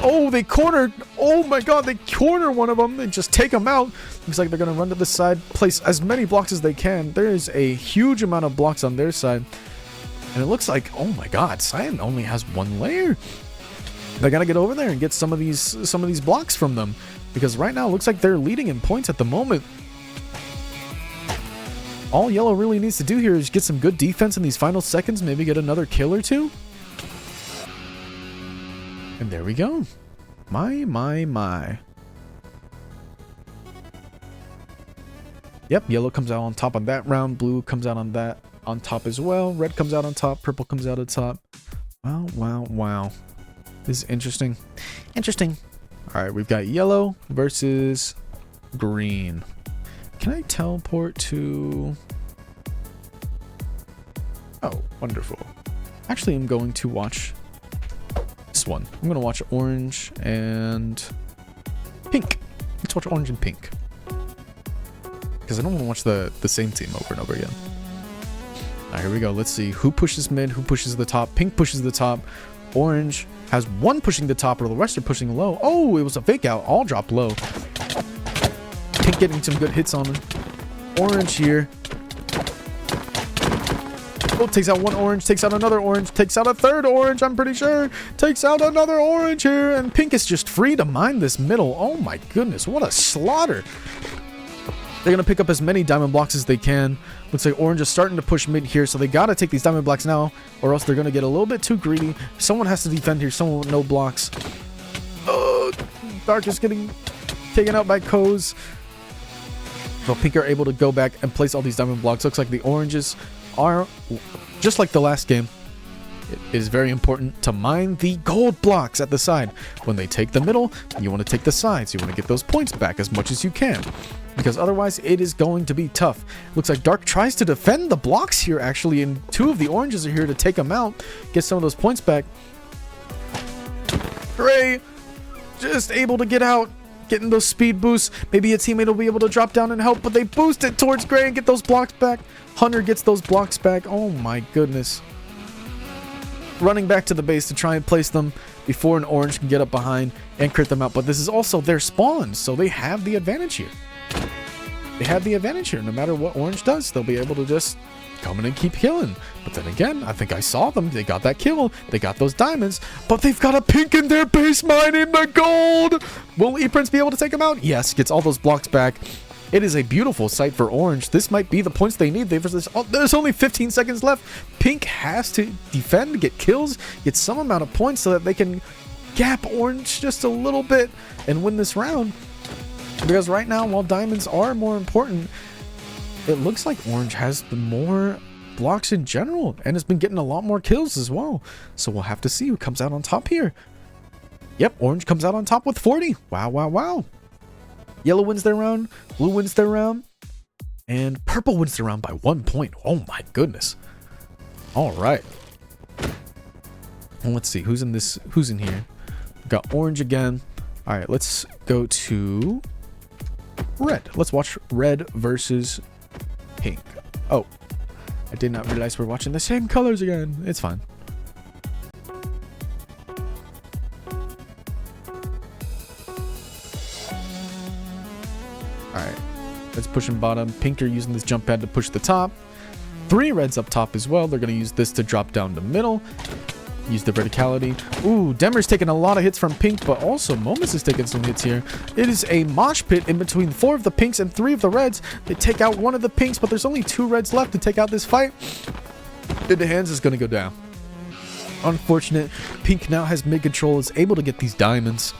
Speaker 1: Oh, they cornered. Oh my god, they corner one of them and just take them out. Looks like they're gonna run to the side, place as many blocks as they can. There is a huge amount of blocks on their side. And it looks like, oh my god, cyan only has one layer. They gotta get over there and get some of these blocks from them. Because right now it looks like they're leading in points at the moment. All yellow really needs to do here is get some good defense in these final seconds, maybe get another kill or two. And there we go. My. Yep, yellow comes out on top on that round, blue comes out on that on top as well, red comes out on top, purple comes out on top. Wow. This is interesting. All right, we've got yellow versus green. Can I teleport to... Oh, wonderful. Actually, I'm going to watch this one. I'm going to watch orange and pink. Let's watch orange and pink. Because I don't want to watch the same team over and over again. All right, here we go. Let's see who pushes mid, who pushes the top. Pink pushes the top. Orange has one pushing the top, or the rest are pushing low. Oh, it was a fake out. All dropped low. Pink getting some good hits on him. Orange here. Oh, takes out one orange, takes out another orange, takes out a third orange, I'm pretty sure. Takes out another orange here, and pink is just free to mine this middle. Oh my goodness, what a slaughter. They're going to pick up as many diamond blocks as they can. Looks like orange is starting to push mid here, so they got to take these diamond blocks now, or else they're going to get a little bit too greedy. Someone has to defend here, someone with no blocks. Oh, dark is getting taken out by Coz. So pink are able to go back and place all these diamond blocks. Looks like the oranges are, just like the last game, it is very important to mine the gold blocks at the side. When they take the middle, you want to take the sides. You want to get those points back as much as you can, because otherwise it is going to be tough. Looks like dark tries to defend the blocks here, actually, and two of the oranges are here to take them out, get some of those points back. Gray just able to get out, getting those speed boosts. Maybe a teammate will be able to drop down and help, but they boost it towards Gray and get those blocks back. Hunter gets those blocks back. Oh my goodness. Running back to the base to try and place them before an orange can get up behind and crit them out. But this is also their spawn, so they have the advantage here. They have the advantage here. No matter what orange does, they'll be able to just come in and keep killing. But then again, I think I saw them. They got that kill. They got those diamonds. But they've got a pink in their base mining the gold. Will E-Prince be able to take them out? Yes, gets all those blocks back. It is a beautiful sight for orange. This might be the points they need. There's only 15 seconds left. Pink has to defend, get kills, get some amount of points so that they can gap orange just a little bit and win this round. Because right now, while diamonds are more important, it looks like orange has the more blocks in general and has been getting a lot more kills as well. So we'll have to see who comes out on top here. Yep, orange comes out on top with 40. Wow. Yellow wins their round, blue wins their round, and purple wins their round by 1 point. Oh my goodness. All right. And let's see who's in here. We've got orange again. All right, let's go to red. Let's watch red versus pink. Oh, I did not realize we're watching the same colors again. It's fine. Alright, let's push in bottom. Pink are using this jump pad to push the top. 3 reds up top as well. They're going to use this to drop down the middle. Use the verticality. Ooh, Demer's taking a lot of hits from pink, but also Momus is taking some hits here. It is a mosh pit in between 4 of the pinks and 3 of the reds. They take out 1 of the pinks, but there's only 2 reds left to take out this fight. The hands is going to go down. Unfortunate. Pink now has mid control, is able to get these diamonds.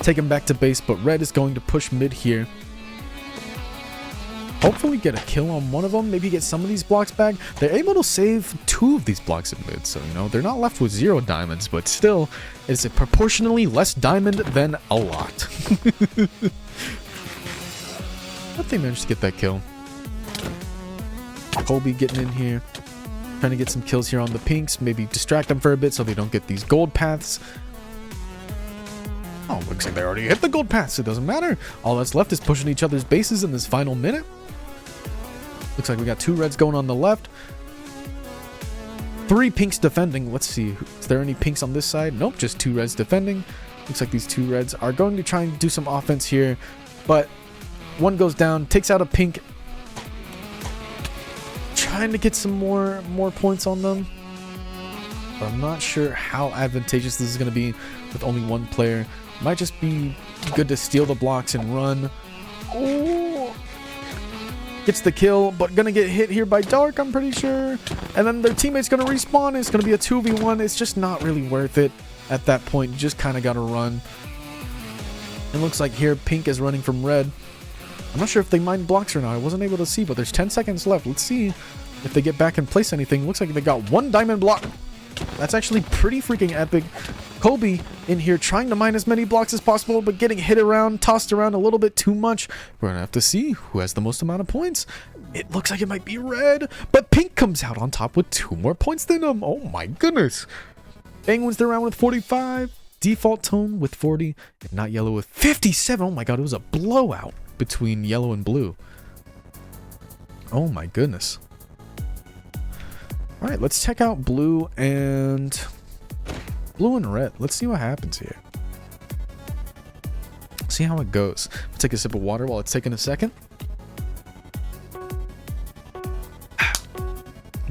Speaker 1: Take him back to base, but red is going to push mid here. Hopefully get a kill on one of them. Maybe get some of these blocks back. They're able to save 2 of these blocks in mid. So, they're not left with 0 diamonds. But still, it's a proportionally less diamond than a lot. But they managed to get that kill. Colby getting in here. Trying to get some kills here on the pinks. Maybe distract them for a bit so they don't get these gold paths. Oh, looks like they already hit the gold paths. It doesn't matter. All that's left is pushing each other's bases in this final minute. Looks like we got 2 reds going on the left. 3 pinks defending. Let's see. Is there any pinks on this side? Nope, just 2 reds defending. Looks like these 2 reds are going to try and do some offense here. But one goes down, takes out a pink. Trying to get some more points on them. But I'm not sure how advantageous this is going to be with only 1 player. Might just be good to steal the blocks and run. Oh! Gets the kill, but gonna get hit here by Dark, I'm pretty sure. And then their teammate's gonna respawn. It's gonna be a 2v1. It's just not really worth it at that point. You just kind of gotta run. It looks like here Pink is running from Red. I'm not sure if they mine blocks or not. I wasn't able to see, but there's 10 seconds left. Let's see if they get back and place anything. Looks like they got 1 diamond block. That's actually pretty freaking epic. Kobe in here trying to mine as many blocks as possible, but getting hit around, tossed around a little bit too much. We're gonna have to see who has the most amount of points. It looks like it might be Red, but Pink comes out on top with 2 more points than him. Oh my goodness. Bang wins the round with 45. Default Tone with 40. And Not Yellow with 57. Oh my god, it was a blowout between Yellow and Blue. Oh my goodness. Alright, let's check out Blue and Red. Let's see what happens here. See how it goes. I'll take a sip of water while it's taking a second.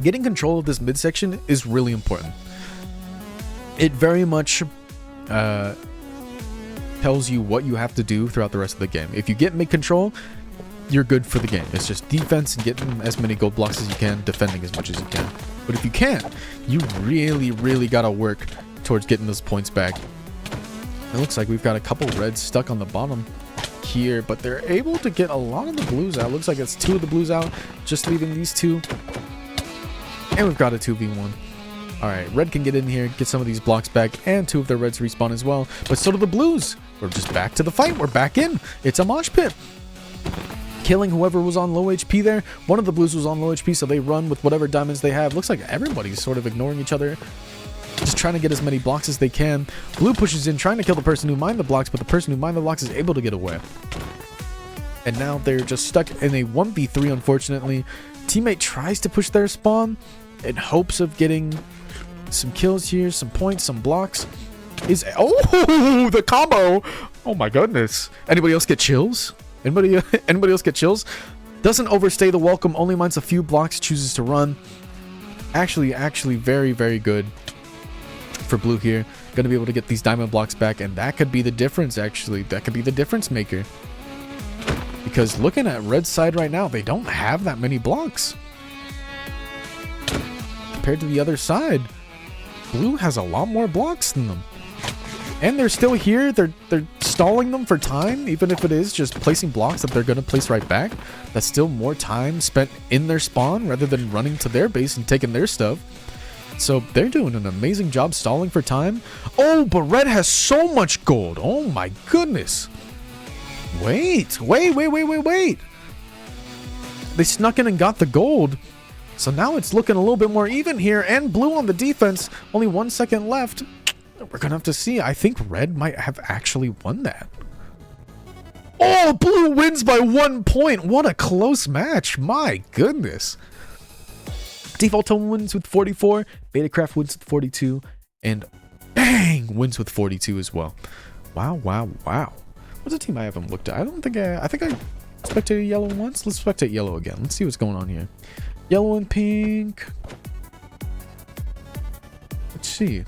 Speaker 1: Getting control of this midsection is really important. It very much tells you what you have to do throughout the rest of the game. If you get mid-control, you're good for the game. It's just defense and getting as many gold blocks as you can, defending as much as you can. But if you can't, you really gotta work towards getting those points back. It looks like we've got a couple reds stuck on the bottom here, but they're able to get a lot of the blues out. Looks like it's 2 of the blues out, just leaving these 2. And we've got a 2v1. Alright, Red can get in here, get some of these blocks back, and 2 of their reds respawn as well. But so do the blues. We're just back to the fight. We're back in. It's a mosh pit. Killing whoever was on low HP there. One of the blues was on low HP, so they run with whatever diamonds they have. Looks like everybody's sort of ignoring each other. Just trying to get as many blocks as they can. Blue pushes in, trying to kill the person who mined the blocks, but the person who mined the blocks is able to get away. And now they're just stuck in a 1v3, unfortunately. Teammate tries to push their spawn in hopes of getting some kills here, some points, some blocks. Oh, the combo! Oh my goodness. Anybody else get chills? Anybody else get chills? Doesn't overstay the welcome, only mines a few blocks, chooses to run. Actually, very good for Blue here. Gonna be able to get these diamond blocks back, and that could be the difference, actually. That could be the difference maker. Because looking at Red's side right now, they don't have that many blocks. Compared to the other side, Blue has a lot more blocks than them. And they're still here. They're stalling them for time, even if it is just placing blocks that they're going to place right back. That's still more time spent in their spawn rather than running to their base and taking their stuff. So they're doing an amazing job stalling for time. Oh, but Red has so much gold. Oh my goodness. Wait. They snuck in and got the gold. So now it's looking a little bit more even here. And Blue on the defense. Only 1 second left. We're going to have to see. I think Red might have actually won that. Oh, Blue wins by 1 point. What a close match. My goodness. Default Tone wins with 44. Betacraft wins with 42. And Bang wins with 42 as well. Wow. What's a team I haven't looked at? I think I spectated Yellow once. Let's spectate Yellow again. Let's see what's going on here. Yellow and Pink. Let's see.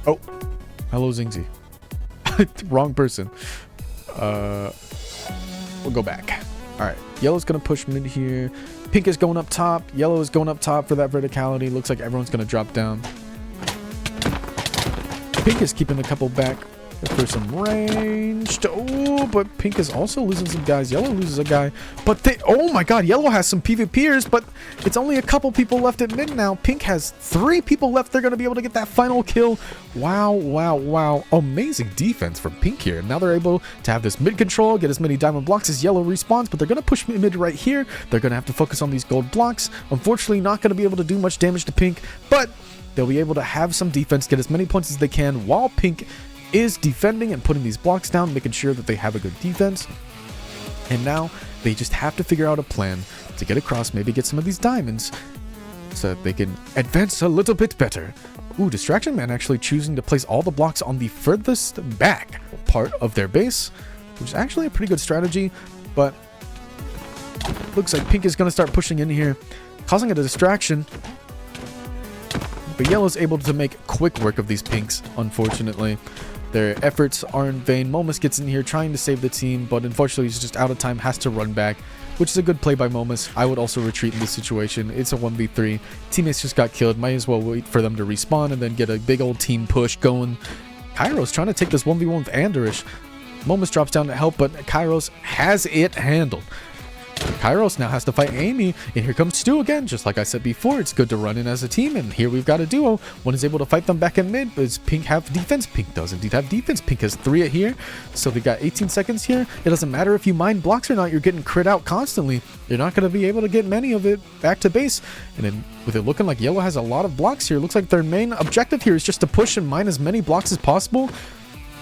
Speaker 1: Oh, hello Zingzi. Wrong person. We'll go back. All right, Yellow's gonna push mid here. Pink is going up top. Yellow is going up top for that verticality. Looks like everyone's gonna drop down. Pink is keeping a couple back for some ranged. Oh, but Pink is also losing some guys. Yellow loses a guy, but oh my god, Yellow has some PvPers, but it's only a couple people left at mid now. Pink has 3 people left. They're going to be able to get that final kill. Wow. Amazing defense from Pink here. Now they're able to have this mid control, get as many diamond blocks as Yellow respawns, but they're going to push mid right here. They're going to have to focus on these gold blocks. Unfortunately, not going to be able to do much damage to Pink, but they'll be able to have some defense, get as many points as they can while Pink is defending and putting these blocks down, making sure that they have a good defense. And now they just have to figure out a plan to get across, maybe get some of these diamonds so that they can advance a little bit better. Ooh, Distraction Man actually choosing to place all the blocks on the furthest back part of their base, which is actually a pretty good strategy, but looks like Pink is going to start pushing in here, causing a distraction. But Yellow's able to make quick work of these Pinks, unfortunately. Their efforts are in vain. Momus gets in here trying to save the team, but unfortunately he's just out of time, has to run back, which is a good play by Momus. I would also retreat in this situation. It's a 1v3. Teammates just got killed. Might as well wait for them to respawn and then get a big old team push going. Kairos trying to take this 1v1 with Anderish. Momus drops down to help, but Kairos has it handled. Kairos now has to fight Amy, and here comes Stu again. Just like I said before, it's good to run in as a team, and here we've got a duo. One is able to fight them back in mid. Does Pink have defense? Pink does indeed have defense. Pink has 3 here, so they got 18 seconds here. It doesn't matter if you mine blocks or not, you're getting crit out constantly. You're not going to be able to get many of it back to base. And then with it looking like Yellow has a lot of blocks here, it looks like their main objective here is just to push and mine as many blocks as possible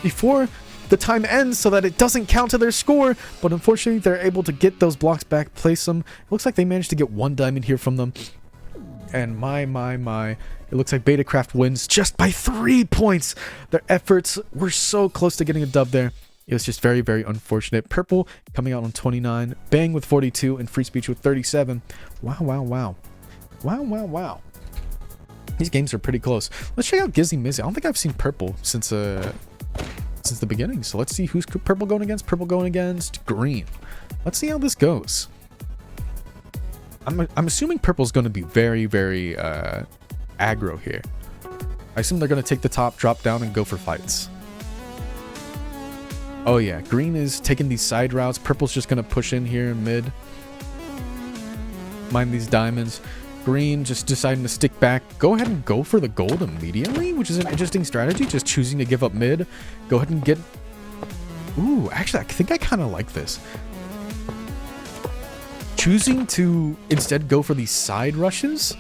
Speaker 1: before the time ends so that it doesn't count to their score. But unfortunately they're able to get those blocks back, place them. It looks like they managed to get 1 diamond here from them, and my, it looks like Betacraft wins just by 3 points. Their efforts were so close to getting a dub there. It was just very, very unfortunate. Purple coming out on 29, Bang with 42, and Free Speech with 37. Wow. These games are pretty close. Let's check out Gizzy Mizzy. I don't think I've seen Purple since the beginning, so let's see who's Purple going against. Purple going against Green. Let's see how this goes. I'm assuming Purple's going to be very, very aggro here. I assume they're going to take the top, drop down, and go for fights. Oh yeah, Green is taking these side routes. Purple's just going to push in here in mid, mine these diamonds. Green just deciding to stick back. Go ahead and go for the gold immediately, which is an interesting strategy. Just choosing to give up mid. Go ahead and get... Ooh, actually, I think I kind of like this. Choosing to instead go for these side rushes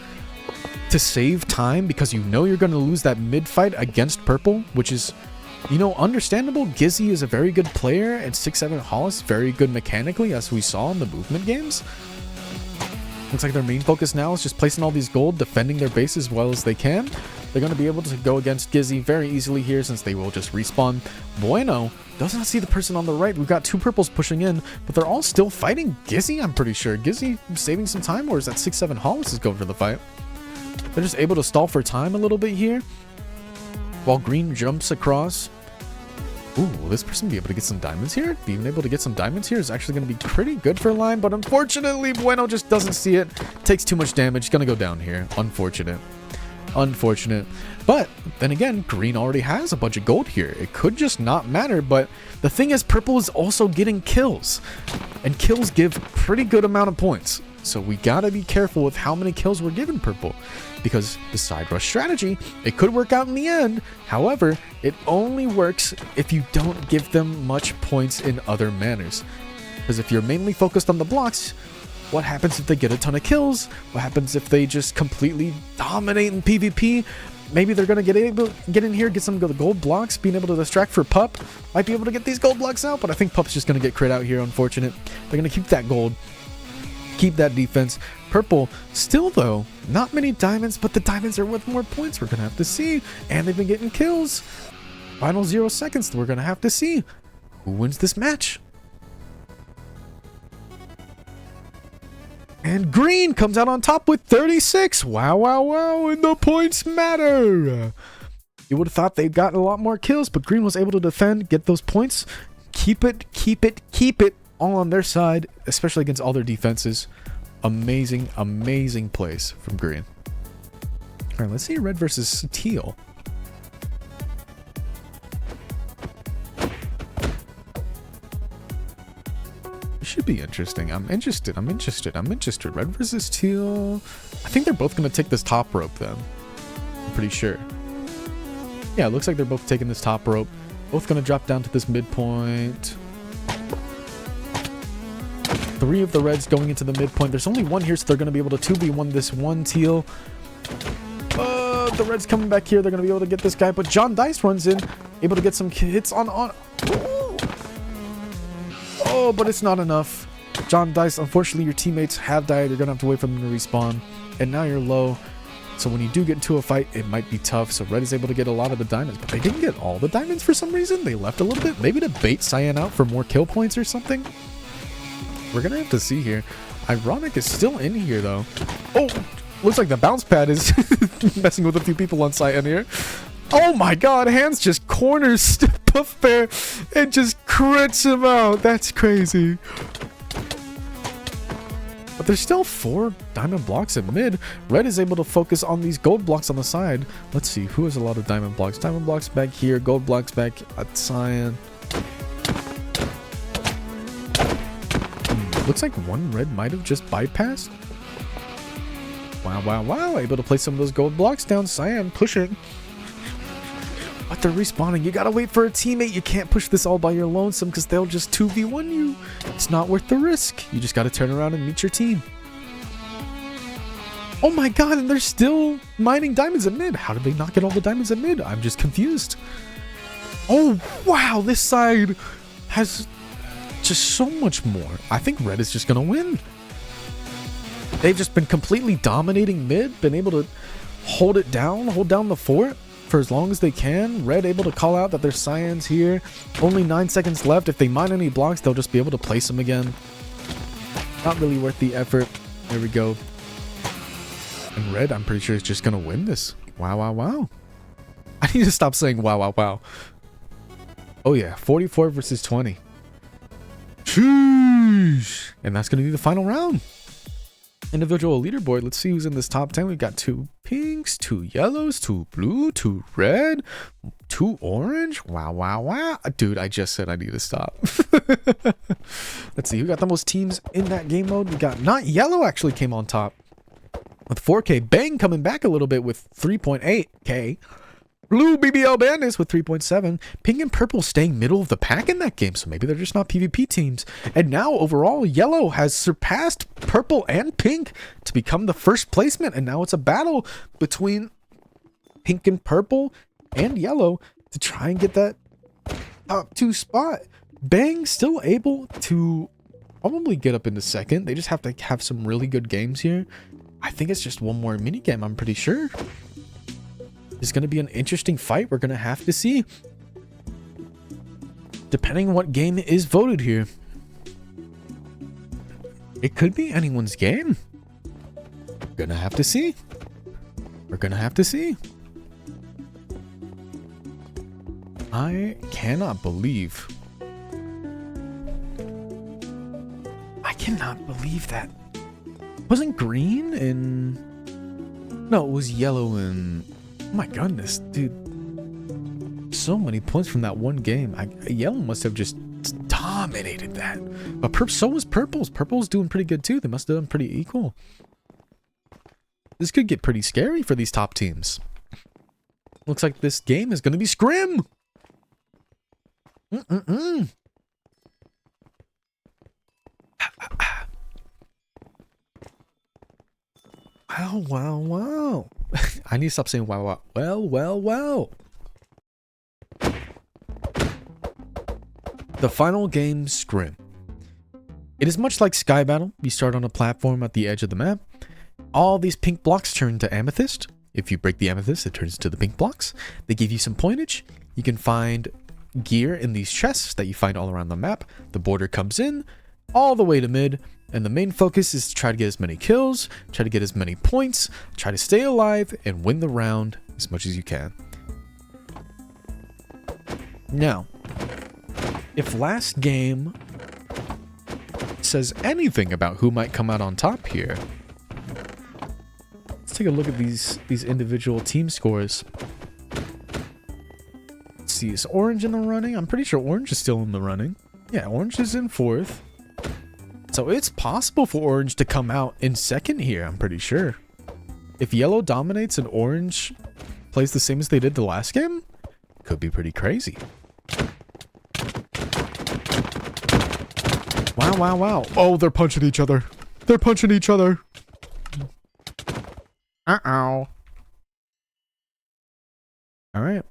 Speaker 1: to save time, because you know you're going to lose that mid fight against Purple, which is, you know, understandable. Gizzy is a very good player, and 6-7 Hollis very good mechanically, as we saw in the movement games. Looks like their main focus now is just placing all these gold, defending their base as well as they can. They're going to be able to go against Gizzy very easily here, since they will just respawn. Bueno does not see the person on the right. We've got 2 purples pushing in, but they're all still fighting Gizzy, I'm pretty sure. Gizzy saving some time, or is that 6-7 Hollis is going for the fight? They're just able to stall for time a little bit here, while Green jumps across. Ooh, will this person be able to get some diamonds here? Being able to get some diamonds here is actually going to be pretty good for Lime, but unfortunately, Bueno just doesn't see it. Takes too much damage. Going to go down here. Unfortunate. But then again, Green already has a bunch of gold here. It could just not matter, but the thing is, Purple is also getting kills, and kills give pretty good amount of points. So we gotta be careful with how many kills we're giving Purple, because the side rush strategy, it could work out in the end. However, it only works if you don't give them much points in other manners. Because if you're mainly focused on the blocks, what happens if they get a ton of kills? What happens if they just completely dominate in PvP? Maybe they're going to get in here, get some gold blocks, being able to distract for Pup. Might be able to get these gold blocks out, but I think Pup's just going to get crit out here, unfortunate. They're going to keep that gold, keep that defense. Purple, still though, not many diamonds, but the diamonds are worth more points. We're going to have to see. And they've been getting kills. Final 0 seconds, we're going to have to see who wins this match. And Green comes out on top with 36. Wow, and the points matter. You would have thought they'd gotten a lot more kills, but Green was able to defend, get those points, keep it all on their side, especially against all their defenses. Amazing plays from Green. All right, let's see red versus teal. Should be interesting. I'm interested. Red versus teal. I think they're both going to take this top rope then. I'm pretty sure. Yeah, it looks like they're both taking this top rope. Both going to drop down to this midpoint. 3 of the reds going into the midpoint. There's only 1 here, so they're going to be able to 2v1 this one teal. The reds coming back here. They're going to be able to get this guy, but John Dice runs in, able to get some hits on. Oh, but it's not enough. John Dice, unfortunately, your teammates have died. You're going to have to wait for them to respawn. And now you're low. So when you do get into a fight, it might be tough. So Red is able to get a lot of the diamonds. But they didn't get all the diamonds for some reason. They left a little bit. Maybe to bait Cyan out for more kill points or something. We're going to have to see here. Ironic is still in here, though. Oh, looks like the bounce pad is messing with a few people on Cyan here. Oh my god, Hands just corners Puff Bear and just crits him out. That's crazy. But there's still 4 diamond blocks in mid. Red is able to focus on these gold blocks on the side. Let's see, who has a lot of diamond blocks? Diamond blocks back here, gold blocks back at Cyan. Looks like one Red might have just bypassed. Wow, wow, wow. Able to place some of those gold blocks down. Cyan pushing. But they're respawning. You gotta wait for a teammate. You can't push this all by your lonesome because they'll just 2v1 you. It's not worth the risk. You just gotta turn around and meet your team. Oh my god, and they're still mining diamonds at mid. How did they not get all the diamonds at mid? I'm just confused. Oh, wow. This side has just so much more. I think Red is just gonna win. They've just been completely dominating mid. Been able to hold it down, hold down the fort for as long as they can. Red able to call out that there's Cyans here. Only 9 seconds left. If they mine any blocks, they'll just be able to place them again. Not really worth the effort. There we go. And Red, I'm pretty sure, is just going to win this. Wow, wow, wow. I need to stop saying wow, wow, wow. Oh yeah, 44 versus 20. Sheesh. And that's going to be the final round. Individual leaderboard. Let's see who's in this top 10. We've got 2 pinks, 2 yellows, 2 blue, 2 red, 2 orange. Wow, wow, wow. Dude, I just said I need to stop. Let's see who got the most teams in that game mode. We got not yellow actually came on top with 4K. Bang coming back a little bit with 3.8K. Blue BBL Bandits with 3.7. Pink and purple staying middle of the pack in that game, so maybe they're just not PvP teams. And now overall, yellow has surpassed purple and pink to become the first placement. And now it's a battle between pink and purple and yellow to try and get that top 2 spot. Bang still able to probably get up into second. They just have to have some really good games here. I think it's just one more mini game, I'm pretty sure. It's going to be an interesting fight. We're going to have to see. Depending on what game is voted here. It could be anyone's game. We're going to have to see. We're going to have to see. I cannot believe. I cannot believe that. Wasn't green in... No, it was yellow in... Oh my goodness, dude. So many points from that one game. Yellow must have just dominated that. But so was Purple's. Purple's doing pretty good too. They must have done pretty equal. This could get pretty scary for these top teams. Looks like this game is going to be scrim. Wow, wow, wow. I need to stop saying wow, wow. Well, well, well. The final game, Scrim. It is much like Sky Battle. You start on a platform at the edge of the map. All these pink blocks turn to amethyst. If you break the amethyst, it turns to the pink blocks. They give you some pointage. You can find gear in these chests that you find all around the map. The border comes in all the way to mid. And the main focus is to try to get as many kills, try to get as many points, try to stay alive, and win the round as much as you can. Now, if last game says anything about who might come out on top here, let's take a look at these individual team scores. Let's see, is Orange in the running? I'm pretty sure Orange is still in the running. Yeah, Orange is in 4th. So it's possible for Orange to come out in 2nd here, I'm pretty sure. If Yellow dominates and Orange plays the same as they did the last game, could be pretty crazy. Wow, wow, wow. Oh, they're punching each other. They're punching each other. Uh-oh. All right.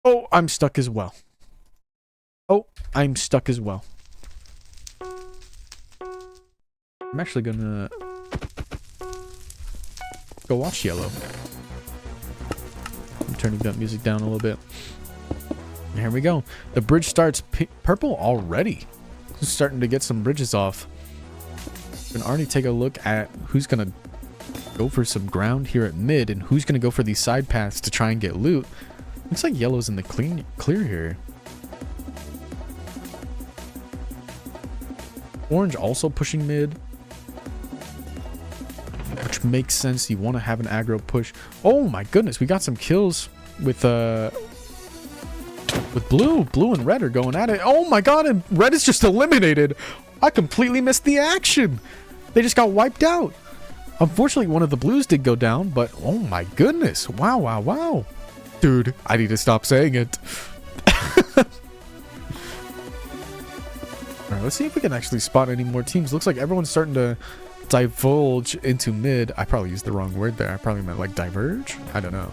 Speaker 1: Oh, I'm stuck as well. Oh, I'm stuck as well. I'm actually gonna go watch yellow. I'm turning that music down a little bit. Here we go. The bridge starts purple already. It's starting to get some bridges off. We can already take a look at who's gonna go for some ground here at mid and who's gonna go for these side paths to try and get loot. Looks like yellow's in the clear here. Orange also pushing mid, which makes sense. You want to have an aggro push. Oh my goodness, we got some kills with blue. Blue and red are going at it. Oh my god, and red is just eliminated. I completely missed the action. They just got wiped out. Unfortunately, one of the blues did go down, but oh my goodness. Wow, wow, wow. Dude, I need to stop saying it. Alright, let's see if we can actually spot any more teams. Looks like everyone's starting to divulge into mid. I probably used the wrong word there. I probably meant like diverge? I don't know.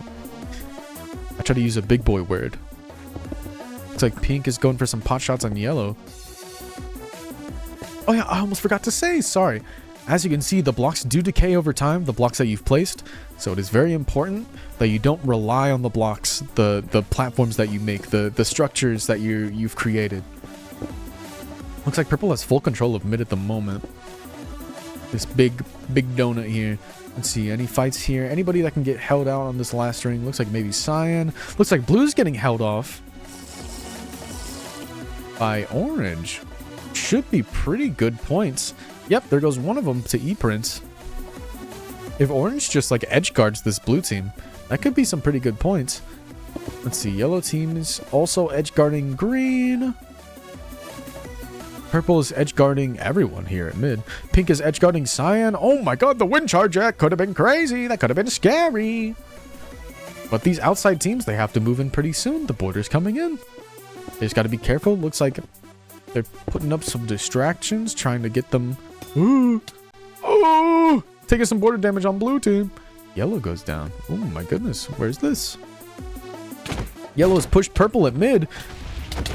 Speaker 1: I tried to use a big boy word. Looks like pink is going for some pot shots on yellow. Oh yeah, I almost forgot to say, sorry. As you can see, the blocks do decay over time, the blocks that you've placed. So it is very important that you don't rely on the blocks, the platforms that you make, the structures that you've created. Looks like purple has full control of mid at the moment. This big donut here. Let's see, any fights here? Anybody that can get held out on this last ring? Looks like maybe cyan. Looks like blue's getting held off by orange. Should be pretty good points. Yep, there goes one of them to E-Prince. If orange just like edge guards this blue team, that could be some pretty good points. Let's see, yellow team is also edge guarding green. Purple is edge guarding everyone here at mid. Pink is edge guarding cyan. Oh my god, the wind charge jack could have been crazy. That could have been scary. But these outside teams, they have to move in pretty soon. The border's coming in. They just got to be careful. Looks like they're putting up some distractions, trying to get them. Ooh. Oh, taking some border damage on blue team. Yellow goes down. Oh my goodness, where's this? Yellow has pushed purple at mid,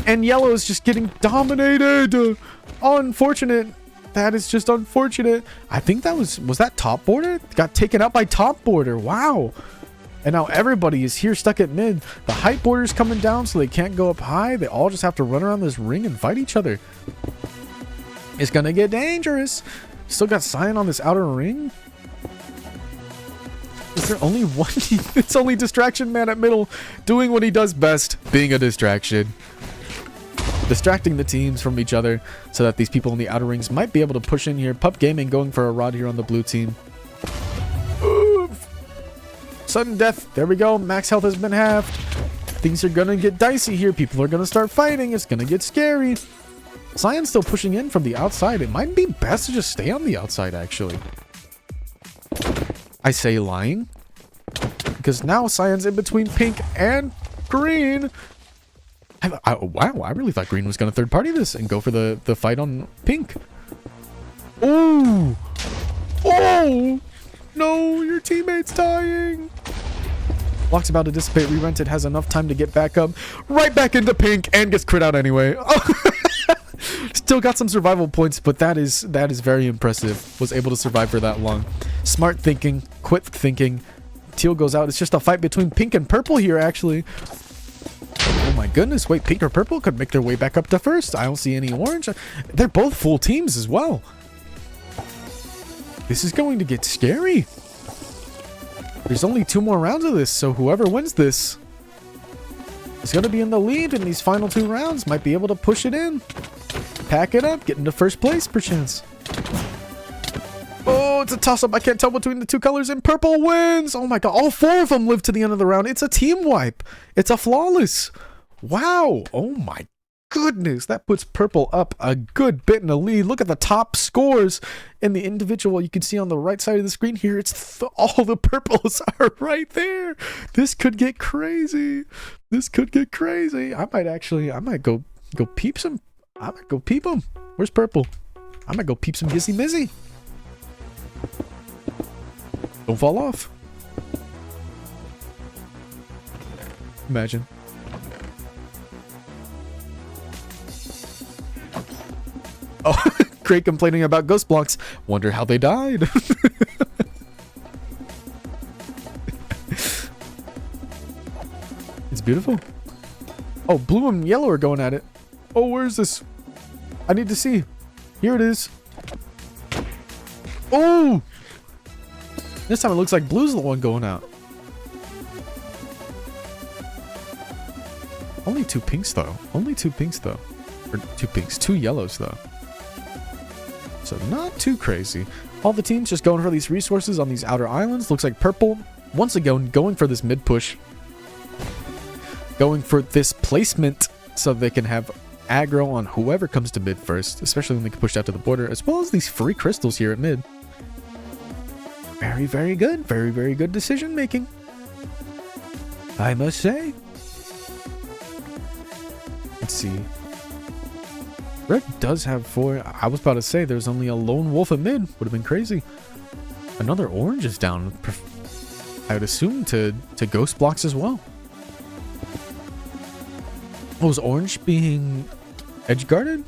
Speaker 1: and yellow is just getting dominated. Unfortunate. That is just unfortunate. I think that was that top border? Got taken out by top border. Wow. And now everybody is here stuck at mid. The height border's coming down, so they can't go up high. They all just have to run around this ring and fight each other. It's gonna get dangerous. Still got cyan on this outer ring. Is there only one? It's only distraction man at middle, doing what he does best, being a distraction. Distracting the teams from each other so that these people in the outer rings might be able to push in here. Pup Gaming going for a rod here on the blue team. Sudden death. There we go. Max health has been halved. Things are gonna get dicey here. People are gonna start fighting. It's gonna get scary. Cyan's still pushing in from the outside. It might be best to just stay on the outside, actually. I say lying, because now Cyan's in between pink and green. Wow, I really thought green was going to third party this and go for the fight on pink. Oh! Oh! No, your teammate's dying. Block's about to dissipate. Re-Rented has enough time to get back up. Right back into pink and gets crit out anyway. Still got some survival points, but that is very impressive. Was able to survive for that long. Smart thinking, quick thinking. Teal goes out. It's just a fight between pink and purple here, actually. Oh my goodness. Wait, pink or purple could make their way back up to first. I don't see any orange. They're both full teams as well. This is going to get scary. There's only 2 more rounds of this, so whoever wins this is going to be in the lead in these final 2 rounds. Might be able to push it in. Pack it up. Get into first place, perchance. Oh, it's a toss-up. I can't tell between the 2 colors, and purple wins. Oh my god. All 4 of them live to the end of the round. It's a team wipe. It's a flawless. Wow. Oh my goodness. That puts purple up a good bit in the lead. Look at the top scores in the individual. You can see on the right side of the screen here. It's all the purples are right there. This could get crazy. This could get crazy. I might go peep some. I might go peep them. Where's purple? I might go peep some Gizzy Mizzy. Don't fall off. Imagine. Oh, Great complaining about ghost blocks. Wonder how they died. It's beautiful. Oh, blue and yellow are going at it. Oh, where's this? I need to see. Here it is. Oh! This time it looks like blue's the one going out. Only two pinks though. Only two pinks though. Or two pinks. Two yellows though. So not too crazy. All the teams just going for these resources on these outer islands. Looks like purple, once again, going for this mid push. Going for this placement so they can have aggro on whoever comes to mid first. Especially when they can push out to the border. As well as these free crystals here at mid. Very, very good. Very, very good decision making, I must say. Let's see. Red does have 4. I was about to say there's only a lone wolf at mid. Would have been crazy. Another orange is down. I would assume to ghost blocks as well. Oh, is orange being edge guarded?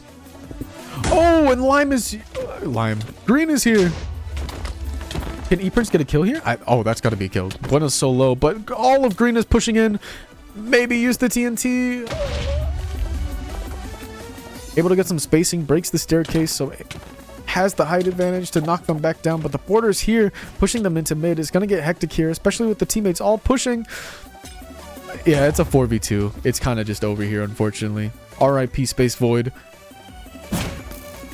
Speaker 1: Oh, and lime is... lime. Green is here. Can E-Prince get a kill here? Oh, that's got to be a kill. Bueno's so low, but all of green is pushing in. Maybe use the TNT. Able to get some spacing, breaks the staircase, so it has the height advantage to knock them back down. But the border's here, pushing them into mid. Is going to get hectic here, especially with the teammates all pushing. Yeah, it's a 4v2. It's kind of just over here, unfortunately. RIP Space Void.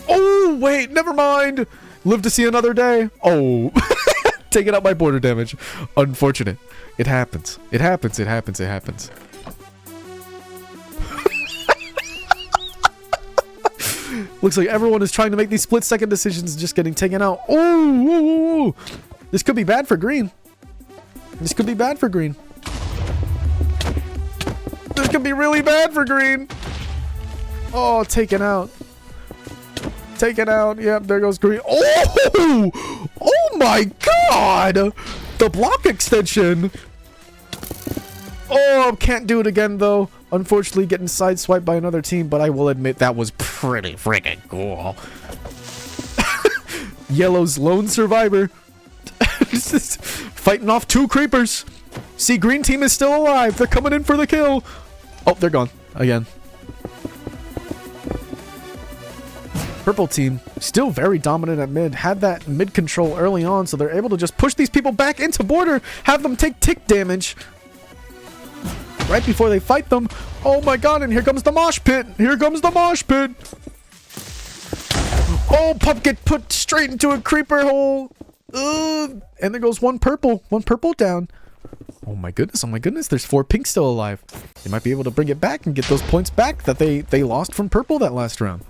Speaker 1: Oh, wait, never mind. Live to see another day. Oh, taking out my border damage. Unfortunate. It happens. It happens. It happens. It happens. Looks like everyone is trying to make these split-second decisions, just getting taken out. Oh, this could be bad for green. This could be bad for green. This could be really bad for green. Oh, taken out. Taken out. Yep, there goes green. Oh! Oh my god! The block extension. Oh, can't do it again though. Unfortunately, getting sideswiped by another team, but I will admit that was pretty freaking cool. Yellow's lone survivor. Just fighting off 2 creepers. See, green team is still alive. They're coming in for the kill. Oh, they're gone again. Purple team still very dominant at mid. Had that mid control early on, so they're able to just push these people back into border, have them take tick damage right before they fight them. Oh my god, and here comes the mosh pit. Here comes the mosh pit. Oh, pup get put straight into a creeper hole. Ugh. And there goes one purple down. Oh my goodness, there's 4 pinks still alive. They might be able to bring it back and get those points back that they lost from purple that last round.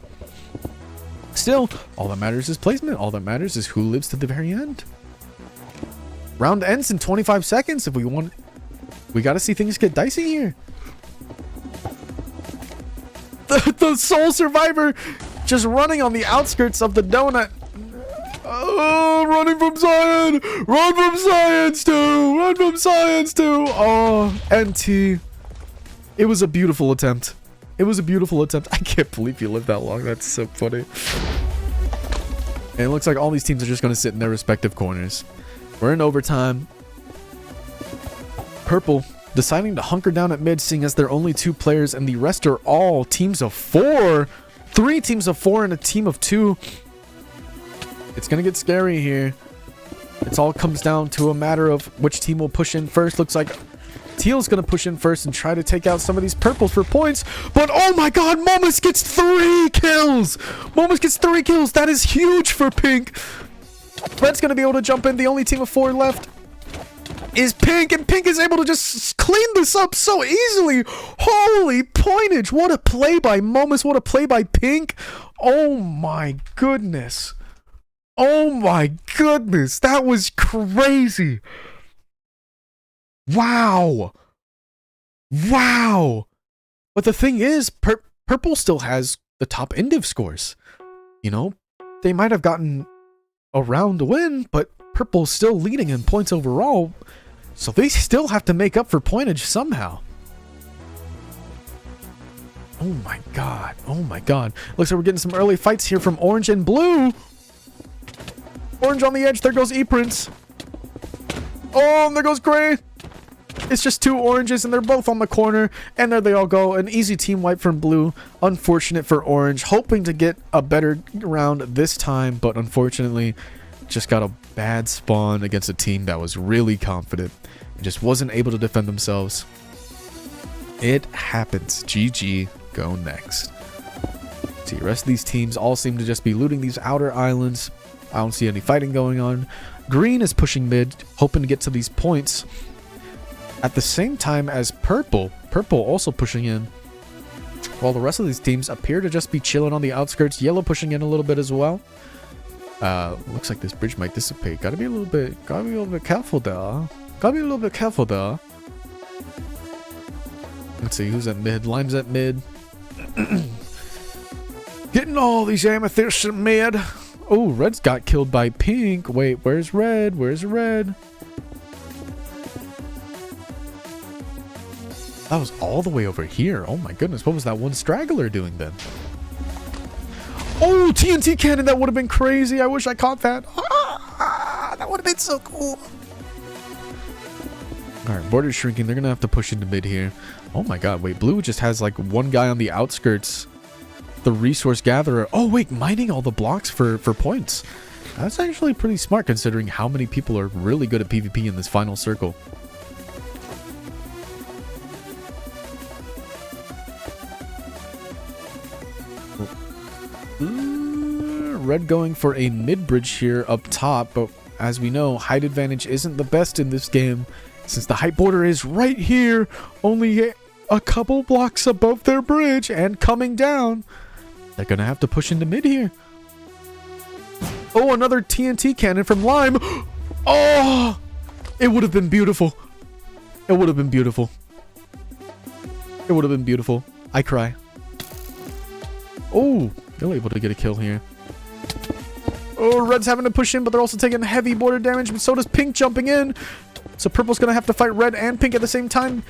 Speaker 1: Still, all that matters is placement. All that matters is who lives to the very end. Round ends in 25 seconds. If we want, we got to see things get dicey here. The sole survivor just running on the outskirts of the donut. Oh, running from Zion. Run from Science 2. Run from Science 2. Oh, NT. It was a beautiful attempt. It was a beautiful attempt. I can't believe you lived that long. That's so funny. And it looks like all these teams are just going to sit in their respective corners. We're in overtime. Purple deciding to hunker down at mid, seeing as they're only 2 players and the rest are all teams of 4. 3 teams of 4 and a team of 2. It's going to get scary here. It all comes down to a matter of which team will push in first. Looks like Teal's going to push in first and try to take out some of these purples for points. But oh my god, Momus gets 3 kills. Momus gets 3 kills. That is huge for Pink. Red's going to be able to jump in. The only team of 4 left is Pink. And Pink is able to just clean this up so easily. Holy pointage. What a play by Momus. What a play by Pink. Oh my goodness. Oh my goodness. That was crazy. Wow. Wow. But the thing is, Purple still has the top Indiv scores. You know, they might have gotten a round win, but Purple's still leading in points overall. So they still have to make up for pointage somehow. Oh my god. Oh my god. Looks like we're getting some early fights here from orange and blue. Orange on the edge. There goes E-Prince. Oh, and there goes gray. It's just two oranges, and they're both on the corner. And there they all go. An easy team wipe from blue. Unfortunate for orange. Hoping to get a better round this time, but unfortunately, just got a bad spawn against a team that was really confident. And just wasn't able to defend themselves. It happens. GG. Go next. See, the rest of these teams all seem to just be looting these outer islands. I don't see any fighting going on. Green is pushing mid, hoping to get to these points. At the same time as purple. Purple also pushing in. While the rest of these teams appear to just be chilling on the outskirts. Yellow pushing in a little bit as well. Looks like this bridge might dissipate. Gotta be a little bit careful there. Gotta be a little bit careful there. Let's see, who's at mid? Lime's at mid. Getting all these amethysts at mid. Oh, red's got killed by pink. Wait, where's red? Where's red? That was all the way over here. Oh my goodness, what was that one straggler doing then? Oh, TNT cannon, that would have been crazy. I wish I caught that. That would have been so cool. Alright, border's shrinking. They're going to have to push into mid here. Oh my god, wait, blue just has like one guy on the outskirts. The resource gatherer. Oh wait, mining all the blocks for points. That's actually pretty smart considering how many people are really good at PvP in this final circle. Red going for a mid bridge here up top, but as we know, height advantage isn't the best in this game since the height border is right here, only a couple blocks above their bridge and coming down. They're gonna have to push into mid here. Oh, another TNT cannon from Lime. Oh, it would have been beautiful. It would have been beautiful. It would have been beautiful. I cry. Oh, they're able to get a kill here. Oh, red's having to push in, but they're also taking heavy border damage, but so does pink jumping in. So purple's gonna have to fight red and pink at the same time.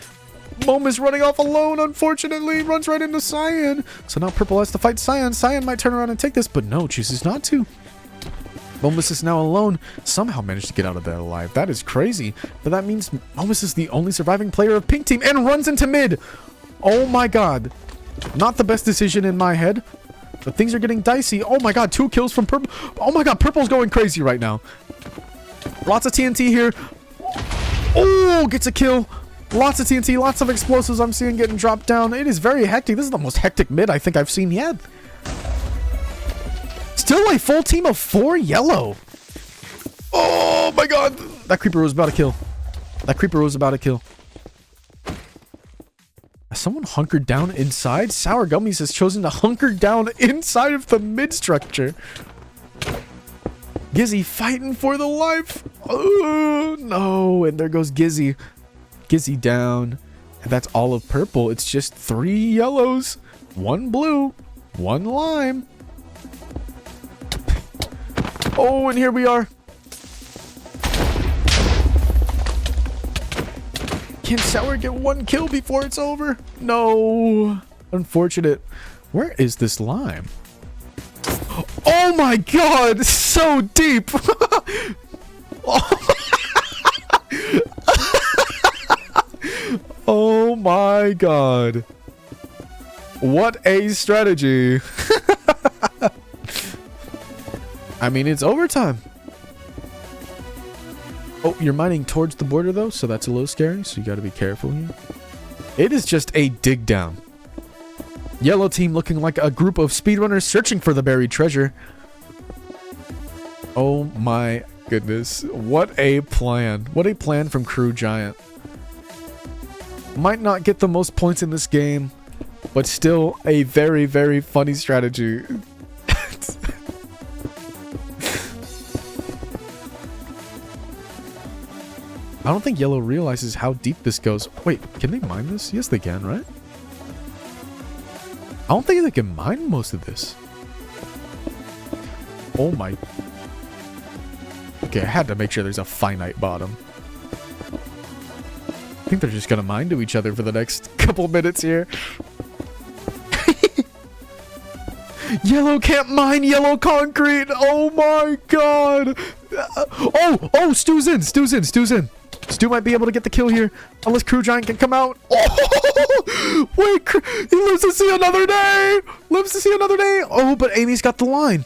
Speaker 1: Mom is running off alone, unfortunately. Runs right into Cyan. So now purple has to fight Cyan. Cyan might turn around and take this, but no, chooses not to. Momus is now alone. Somehow managed to get out of there alive. That is crazy. But that means Momus is the only surviving player of pink team and runs into mid. Oh my god. Not the best decision in my head. But things are getting dicey. Oh my god, 2 kills from purple. Oh my god, purple's going crazy right now. Lots of TNT here. Oh, gets a kill. Lots of TNT, lots of explosives I'm seeing getting dropped down. It is very hectic. This is the most hectic mid I think I've seen yet. Still a full team of 4 yellow. Oh my god. That creeper was about to kill. That creeper was about to kill. Has someone hunkered down inside? Sour Gummies has chosen to hunker down inside of the mid structure. Gizzy fighting for the life. Oh no. And there goes Gizzy. Gizzy down. And that's all of purple. It's just 3 yellows. 1 blue. 1 lime. Oh, and here we are. Can Sour get 1 kill before it's over? No. Unfortunate. Where is this lime? Oh my god. So deep. Oh my god. What a strategy. I mean, it's overtime. Oh, you're mining towards the border though, so that's a little scary, so you gotta be careful here. It is just a dig down. Yellow team looking like a group of speedrunners searching for the buried treasure. Oh my goodness. What a plan. What a plan from Crew Giant. Might not get the most points in this game, but still a very, very funny strategy. I don't think yellow realizes how deep this goes. Wait, can they mine this? Yes, they can, right? I don't think they can mine most of this. Oh my. Okay, I had to make sure there's a finite bottom. I think they're just gonna mine to each other for the next couple minutes here. Yellow can't mine yellow concrete. Oh my god. Oh, Stu's in. Stu might be able to get the kill here. Unless Crew Giant can come out. Oh, wait, he lives to see another day. Oh, but Amy's got the line.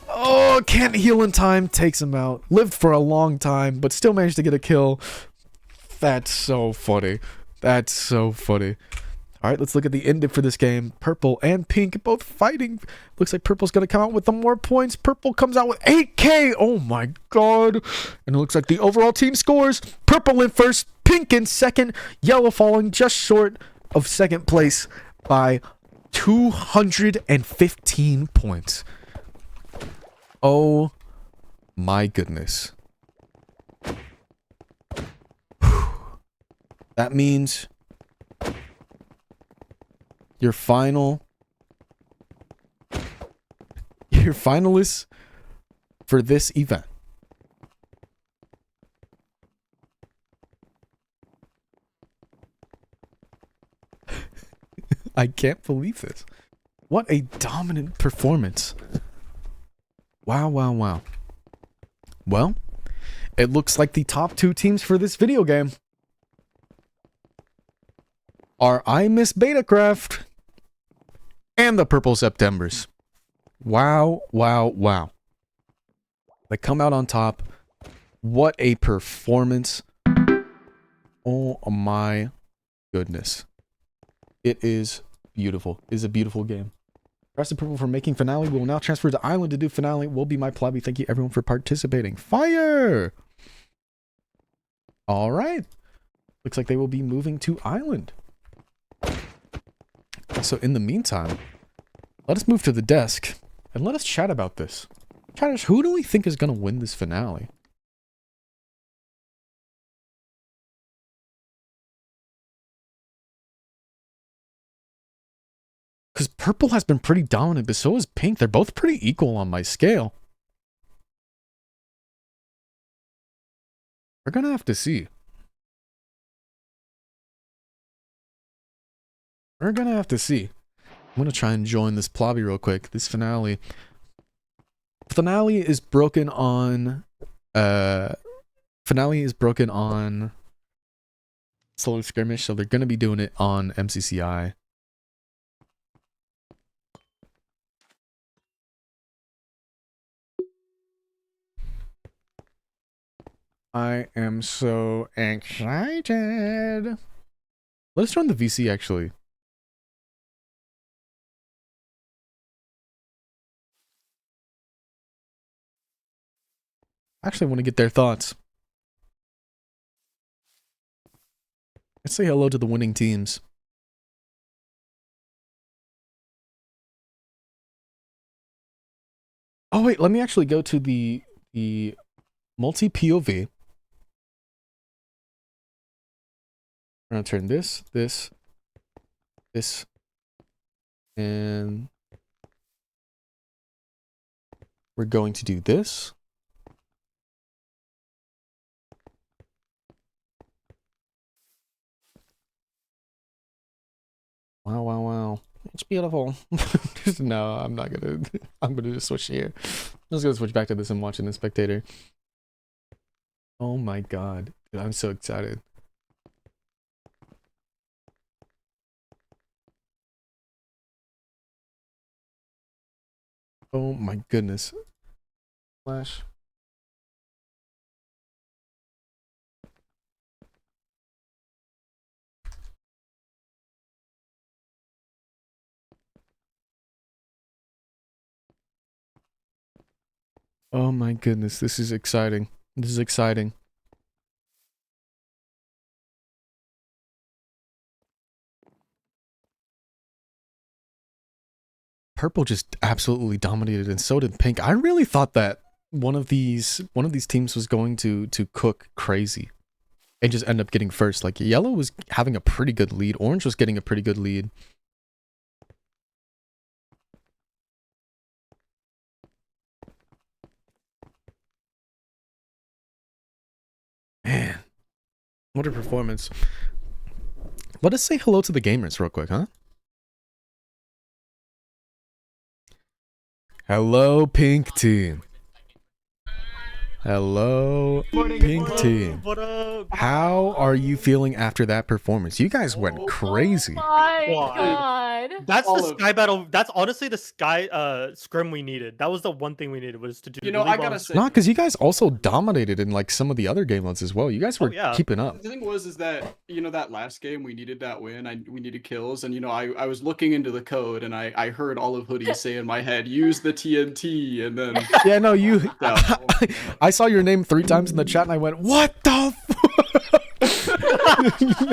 Speaker 1: Oh, can't heal in time. Takes him out. Lived for a long time, but still managed to get a kill. That's so funny. All right, let's look at the ending for this game. Purple and pink both fighting. Looks like purple's going to come out with the more points. Purple comes out with 8k. Oh my god. And it looks like the overall team scores. Purple in first, pink in second, yellow falling just short of second place by 215 points. Oh my goodness. That means your finalists for this event. I can't believe this. What a dominant performance. Wow. Well, it looks like the top two teams for this video game are I Miss Betacraft and the Purple Septembers. Wow. They come out on top. What a performance. Oh my goodness. It is beautiful. It is a beautiful game. Rest of Purple for making finale. We will now transfer to Island to do finale. Will be my plobby. Thank you everyone for participating. Fire! Alright. Looks like they will be moving to Island. So in the meantime, let us move to the desk and let us chat about this. Chatters, who do we think is going to win this finale? Because purple has been pretty dominant, but so is pink. They're both pretty equal on my scale. We're going to have to see. I'm going to try and join this plobby real quick. This finale. Finale is broken on Solo Skirmish, so they're going to be doing it on MCCI. I am so excited. Let's run the VC actually. Actually, I want to get their thoughts. Let's say hello to the winning teams. Oh wait, let me actually go to the multi POV. I'm gonna turn this, and we're going to do this. Wow. It's beautiful. No, I'm not gonna. I'm gonna just switch here. I'm just gonna switch back to this and watching the spectator. Oh my god. Dude, I'm so excited. Oh my goodness. Flash. Oh my goodness, this is exciting. Purple just absolutely dominated, and so did pink. I really thought that one of these teams was going to cook crazy and just end up getting first. Like yellow was having a pretty good lead, orange was getting a pretty good lead. Man, what a performance. Let us say hello to the gamers real quick, huh? Hello, pink team. Hello, pink team.
Speaker 2: What up?
Speaker 1: How are you feeling after that performance? You guys went crazy.
Speaker 3: Oh my
Speaker 2: Wow.
Speaker 3: god.
Speaker 2: That's the sky battle. That's honestly the sky scrim we needed. That was the one thing we needed, was to do.
Speaker 4: You know,
Speaker 2: really
Speaker 4: I
Speaker 2: well.
Speaker 4: gotta say,
Speaker 1: No, because you guys also dominated in like some of the other game modes as well. You guys were keeping up.
Speaker 4: the thing is that, you know, that last game we needed that win. We needed kills, and you know, I was looking into the code, and I heard olive hoodies say in my head, use the TNT, and then
Speaker 1: yeah, no, you. I saw your name 3 times in the chat, and I went, "What the?"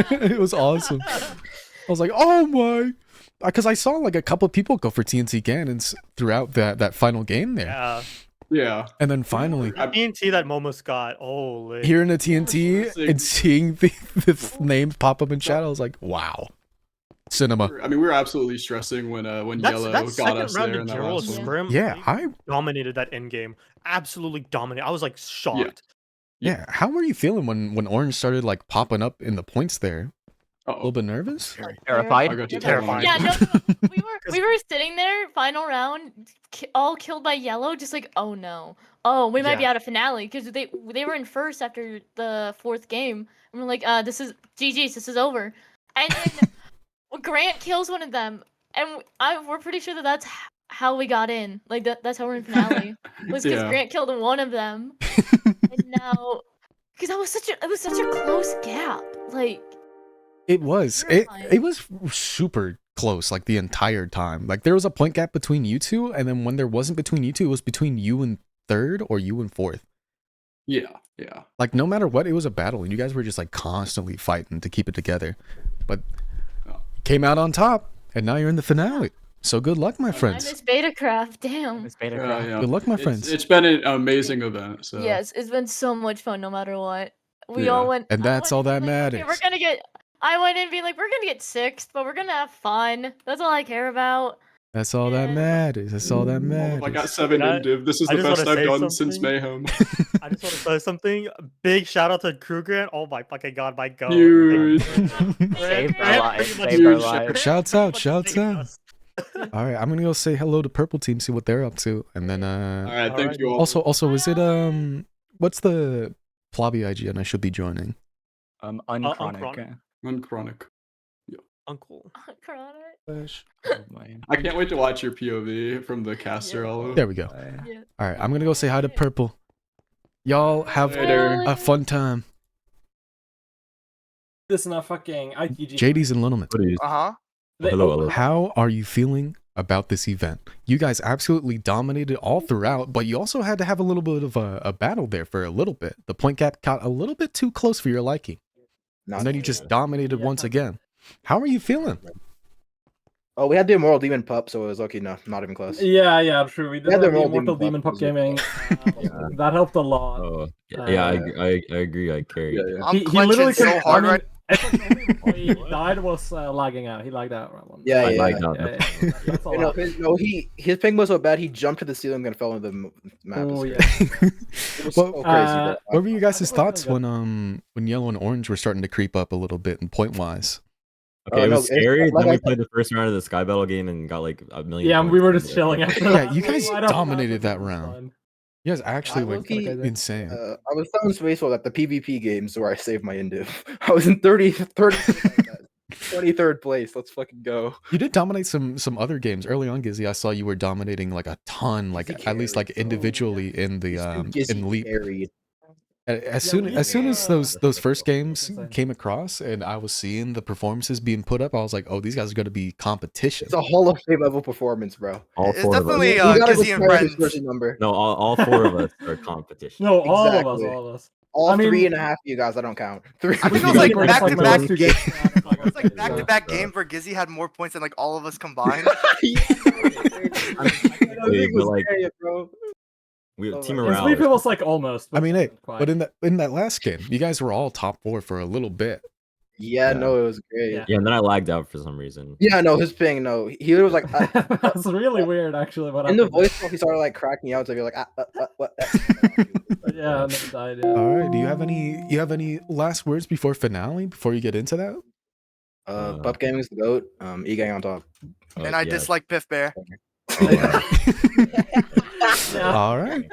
Speaker 1: It was awesome. I was like, "Oh my!" Because I saw like a couple of people go for TNT cannons throughout that final game there.
Speaker 4: Yeah.
Speaker 1: And then finally,
Speaker 2: TNT that Momos got. Holy.
Speaker 1: hearing the TNT and seeing the names pop up in chat, I was like, "Wow." Cinema.
Speaker 4: I mean, we were absolutely stressing when Yellow got us there in that last one.
Speaker 2: Scrim,
Speaker 1: Yeah, I
Speaker 2: dominated that end game. Absolutely dominated. I was like shocked.
Speaker 1: Yeah, how were you feeling when Orange started like popping up in the points there? A little bit nervous?
Speaker 5: Terrified?
Speaker 2: Terrified.
Speaker 3: Yeah, no, we were sitting there, final round, all killed by Yellow, just like, oh no. Oh, we might be out of finale, because they were in first after the 4th game. And we're like, this is GG's, this is over. And then Grant kills one of them, and we're pretty sure that that's how we got in. Like, that's how we're in finale. Was because Grant killed one of them. And now, because it was such a close gap. Like,
Speaker 1: it was. It was super close, like the entire time. Like there was a point gap between you two, and then when there wasn't between you two, it was between you and 3rd or you and 4th.
Speaker 4: Yeah.
Speaker 1: Like no matter what, it was a battle, and you guys were just like constantly fighting to keep it together. But came out on top, and now you're in the finale. So good luck, my friends.
Speaker 3: I miss Betacraft, damn.
Speaker 1: Good luck, my friends.
Speaker 4: It's been an amazing event. So.
Speaker 3: Yes, it's been so much fun no matter what. We all went,
Speaker 1: and that's all that matters.
Speaker 3: Okay, we're gonna get. I went in being like, we're gonna get 6th, but we're gonna have fun. That's all I care about.
Speaker 1: That's all that matters. That's all that matters.
Speaker 4: I got 7 in div. This is the best I've done since Mayhem.
Speaker 2: I just want to say something. Big shout out to Crew Grant. Oh my fucking god, my god.
Speaker 4: Huge.
Speaker 5: Saved our lives. Saved our lives.
Speaker 1: Shouts out. Shouts out. All right, I'm gonna go say hello to Purple Team, see what they're up to, and then
Speaker 4: all right, thank you all.
Speaker 1: Also, is it what's the Plobby IGN I should be joining?
Speaker 5: Unchronic.
Speaker 4: Unchronic.
Speaker 2: Uncle.
Speaker 4: I can't wait to watch your POV from the caster.
Speaker 1: There we go. All right, I'm gonna go say hi to Purple. Y'all have a fun time.
Speaker 6: This is not fucking ITG.
Speaker 1: JD's in Littleman.
Speaker 5: Hello.
Speaker 1: How are you feeling about this event? You guys absolutely dominated all throughout, but you also had to have a little bit of a battle there for a little bit. The point gap got a little bit too close for your liking. And then you just dominated once again. How are you feeling?
Speaker 7: Oh, we had the Immortal Demon Pup, so it was lucky. No, not even close.
Speaker 6: Yeah, true. We did have the Immortal Demon Pup gaming. That helped a lot.
Speaker 8: Oh, yeah, I agree. I carry.
Speaker 9: I'm clenching so hard right.
Speaker 6: He died was lagging out. He lagged out.
Speaker 7: Yeah.
Speaker 5: lagged out.
Speaker 7: His ping was so bad he jumped to the ceiling and fell into the map.
Speaker 6: Oh yeah.
Speaker 7: It was so crazy.
Speaker 1: What were you guys' thoughts when Yellow and Orange were starting to creep up a little bit in point wise?
Speaker 8: Okay, it was scary. Then we played the first round of the Sky Battle game and got like a million.
Speaker 6: Yeah, we were just chilling after that.
Speaker 1: Yeah, you guys dominated that round. You gues actually went insane.
Speaker 7: I was telling Spaceful that the PvP games where I saved my indiv. I was in 23rd place. Let's fucking go.
Speaker 1: You did dominate some other games early on, Gizzy. I saw you were dominating like a ton, like at least like individually in the in Leap. As soon as those first games came across and I was seeing the performances being put up, I was like, oh, these guys are going to be competition.
Speaker 7: It's a Hall of Fame level performance, bro.
Speaker 9: It's definitely Gizzy and friends.
Speaker 8: No, all 4 of us are competition.
Speaker 6: No, all of us.
Speaker 7: All 3.5 of you guys, I don't count.
Speaker 9: I think it was like back-to-back games. It was like back-to-back games where Gizzy had more points than like all of us combined.
Speaker 8: Team morale.
Speaker 6: It was like almost.
Speaker 1: I mean, but in that last game, you guys were all top 4 for a little bit.
Speaker 7: Yeah, no, it was great.
Speaker 8: Yeah, and then I lagged out for some reason.
Speaker 7: Yeah, no, his ping, no. He was like...
Speaker 6: That's really weird, actually.
Speaker 7: In the voice call, he started like cracking out, so you're like, what?
Speaker 6: Yeah, and then died, yeah.
Speaker 1: All right, do you have any last words before finale, before you get into that?
Speaker 7: Pup Gaming's the GOAT, E-Gang on top.
Speaker 9: And I dislike Piff Bear.
Speaker 1: All right.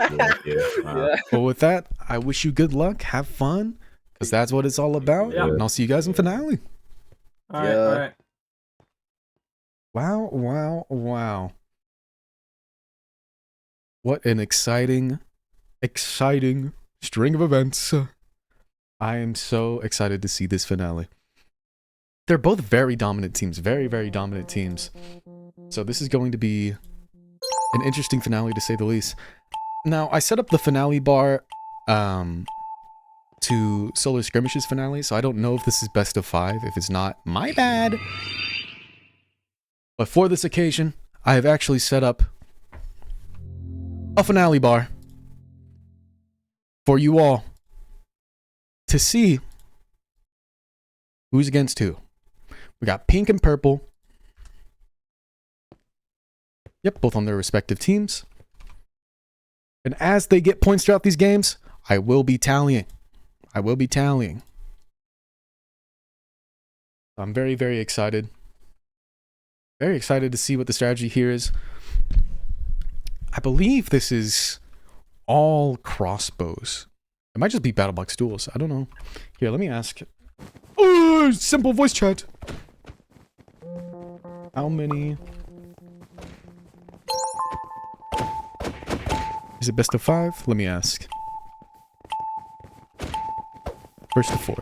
Speaker 1: Well, with that, I wish you good luck. Have fun, because that's what it's all about.
Speaker 6: Yeah.
Speaker 1: And I'll see you guys in finale.
Speaker 6: All right, all right.
Speaker 1: Wow, wow, wow. What an exciting string of events. I am so excited to see this finale. They're both very dominant teams. Very, very dominant teams. So this is going to be an interesting finale, to say the least. Now, I set up the finale bar to Solar Skirmish's finale, so I don't know if this is best of 5. If it's not, my bad. But for this occasion, I have actually set up a finale bar for you all to see who's against who. We got pink and purple. Yep, both on their respective teams. And as they get points throughout these games, I will be tallying. I will be tallying. I'm very, very excited. Very excited to see what the strategy here is. I believe this is all crossbows. It might just be battle box duels. I don't know. Here, let me ask. Oh, simple voice chat. How many? Is it best of 5? Let me ask. First to 4.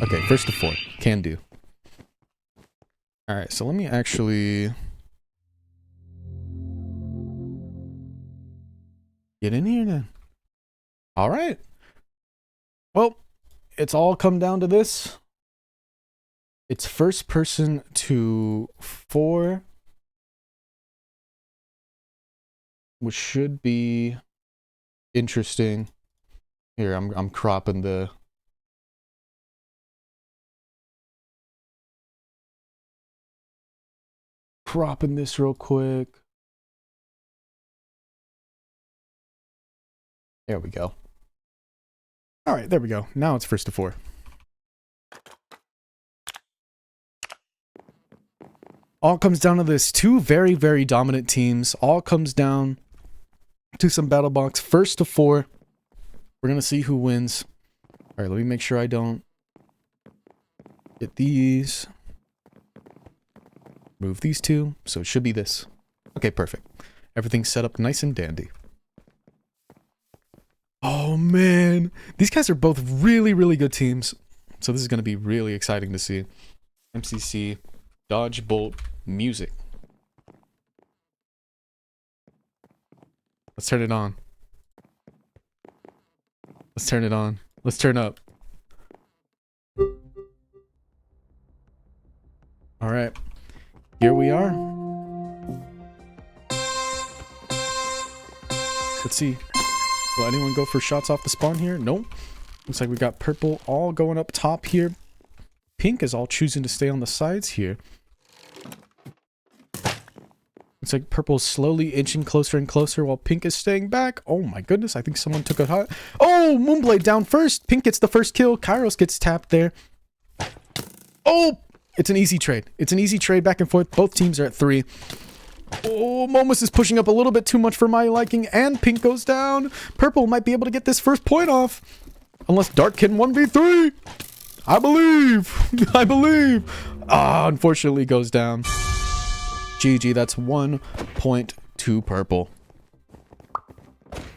Speaker 1: Okay, first to 4. Can do. Alright, so let me actually get in here then. Alright. Well, it's all come down to this. It's first person to 4. Which should be interesting. Here, I'm cropping the this real quick. There we go. All right, there we go. Now it's first to 4. All comes down to this. 2 very, very dominant teams. All comes down to some battle box. First to 4. We're going to see who wins. All right, let me make sure I don't get these. Move these 2. So it should be this. Okay, perfect. Everything's set up nice and dandy. Oh, man. These guys are both really, really good teams. So this is going to be really exciting to see. MCC, Dodge Bolt, Music. Let's turn it on. Let's turn it on. Let's turn up. All right. Here we are. Let's see. Will anyone go for shots off the spawn here? Nope. Looks like we got purple all going up top here. Pink is all choosing to stay on the sides here. Looks like purple is slowly inching closer and closer while pink is staying back. Oh my goodness, I think someone took a hot... Oh, Moonblade down first. Pink gets the first kill. Kairos gets tapped there. Oh, it's an easy trade. It's an easy trade back and forth. Both teams are at 3. Oh, Momus is pushing up a little bit too much for my liking, and pink goes down. Purple might be able to get this first point off. Unless Dark can 1v3. I believe. I believe. Ah, unfortunately goes down. GG, that's 1 point to purple.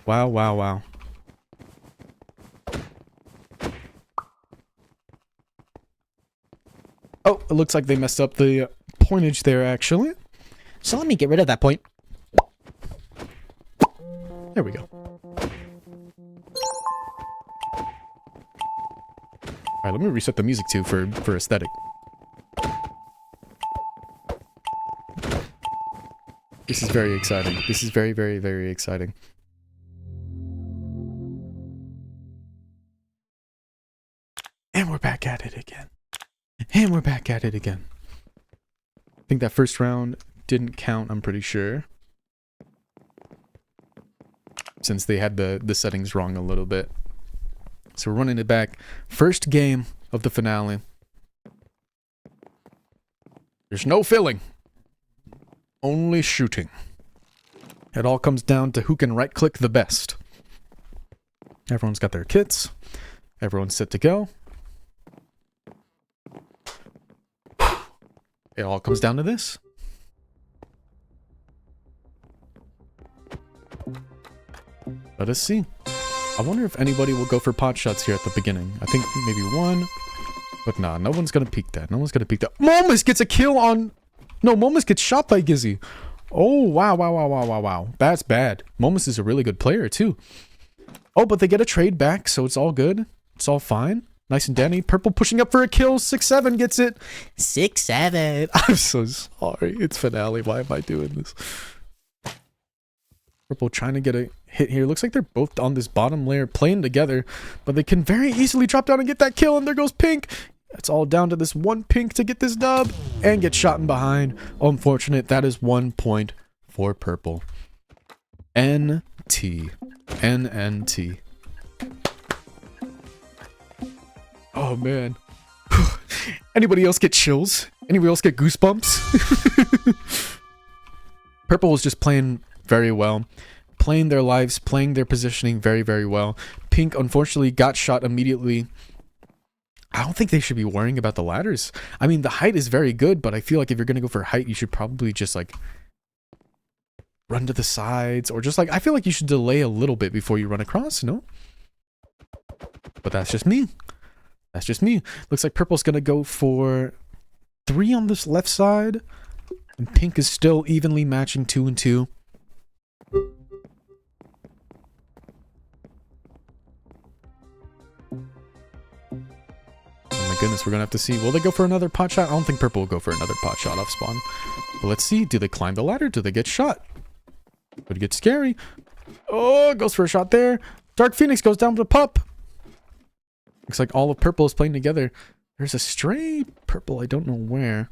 Speaker 1: Wow, wow, wow. Oh, it looks like they messed up the pointage there, actually. So let me get rid of that point. There we go. Alright, let me reset the music too for aesthetic. This is very exciting. This is very, very, very exciting. And we're back at it again. And we're back at it again. I think that first round didn't count, I'm pretty sure. Since they had the settings wrong a little bit. So we're running it back. First game of the finale. There's no filling. Only shooting. It all comes down to who can right-click the best. Everyone's got their kits. Everyone's set to go. It all comes down to this. Let us see. I wonder if anybody will go for pot shots here at the beginning. I think maybe one. But nah, no one's gonna peek that. No one's gonna peek that. Momus gets a kill on... No, Momus gets shot by Gizzy. Oh, wow, wow, wow, wow, wow, wow. That's bad. Momus is a really good player, too. Oh, but they get a trade back, so it's all good. It's all fine. Nice and dandy. Purple pushing up for a kill. 6-7 gets it. 6-7. I'm so sorry. It's finale. Why am I doing this? Purple trying to get a hit here. Looks like they're both on this bottom layer playing together, but they can very easily drop down and get that kill, and there goes Pink. It's all down to this one Pink to get this dub and get shot in behind. Unfortunate. That is 1 point for Purple. NT. NNT. Oh, man. Anybody else get chills? Anybody else get goosebumps? Purple was just playing very well. Playing their lives, playing their positioning very, very well. Pink, unfortunately, got shot immediately. I don't think they should be worrying about the ladders. I mean, the height is very good, but I feel like if you're going to go for height, you should probably just, like, run to the sides. Or just, like, I feel like you should delay a little bit before you run across, no? But that's just me. That's just me. Looks like Purple's going to go for 3 on this left side. And Pink is still evenly matching 2 and 2. Goodness, we're gonna have to see. Will they go for another pot shot? I don't think Purple will go for another pot shot off spawn. But let's see. Do they climb the ladder? Do they get shot? Could it get scary? Oh, goes for a shot there. Dark Phoenix goes down to Pup. Looks like all of Purple is playing together. There's a stray Purple. I don't know where.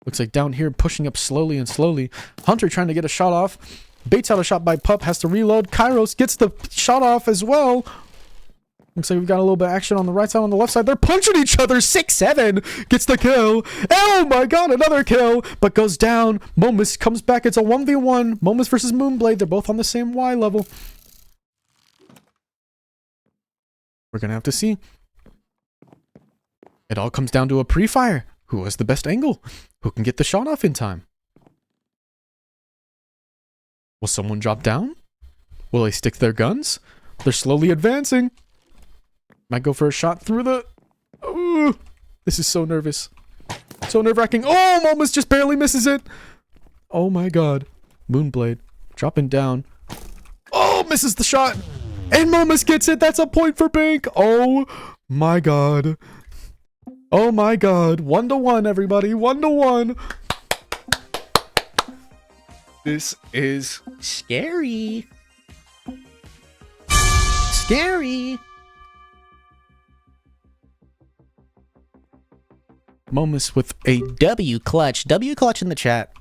Speaker 1: Looks like down here, pushing up slowly and slowly. Hunter trying to get a shot off. Baits out a shot by Pup. Has to reload. Kairos gets the shot off as well. Looks like we've got a little bit of action on the right side, on the left side. They're punching each other. 6-7 gets the kill. Oh my god, another kill, but goes down. Momus comes back. It's a 1v1. Momus versus Moonblade. They're both on the same Y level. We're going to have to see. It all comes down to a pre-fire. Who has the best angle? Who can get the shot off in time? Will someone drop down? Will they stick to their guns? They're slowly advancing. Might go for a shot through the... Ooh, this is so nervous. So nerve-wracking. Oh, Momus just barely misses it. Oh my god. Moonblade dropping down. Oh, misses the shot. And Momus gets it. That's a point for Pink. Oh my god. Oh my god. 1-1, everybody. 1-1. This is scary. Scary. Momus with a W clutch. W clutch in the chat.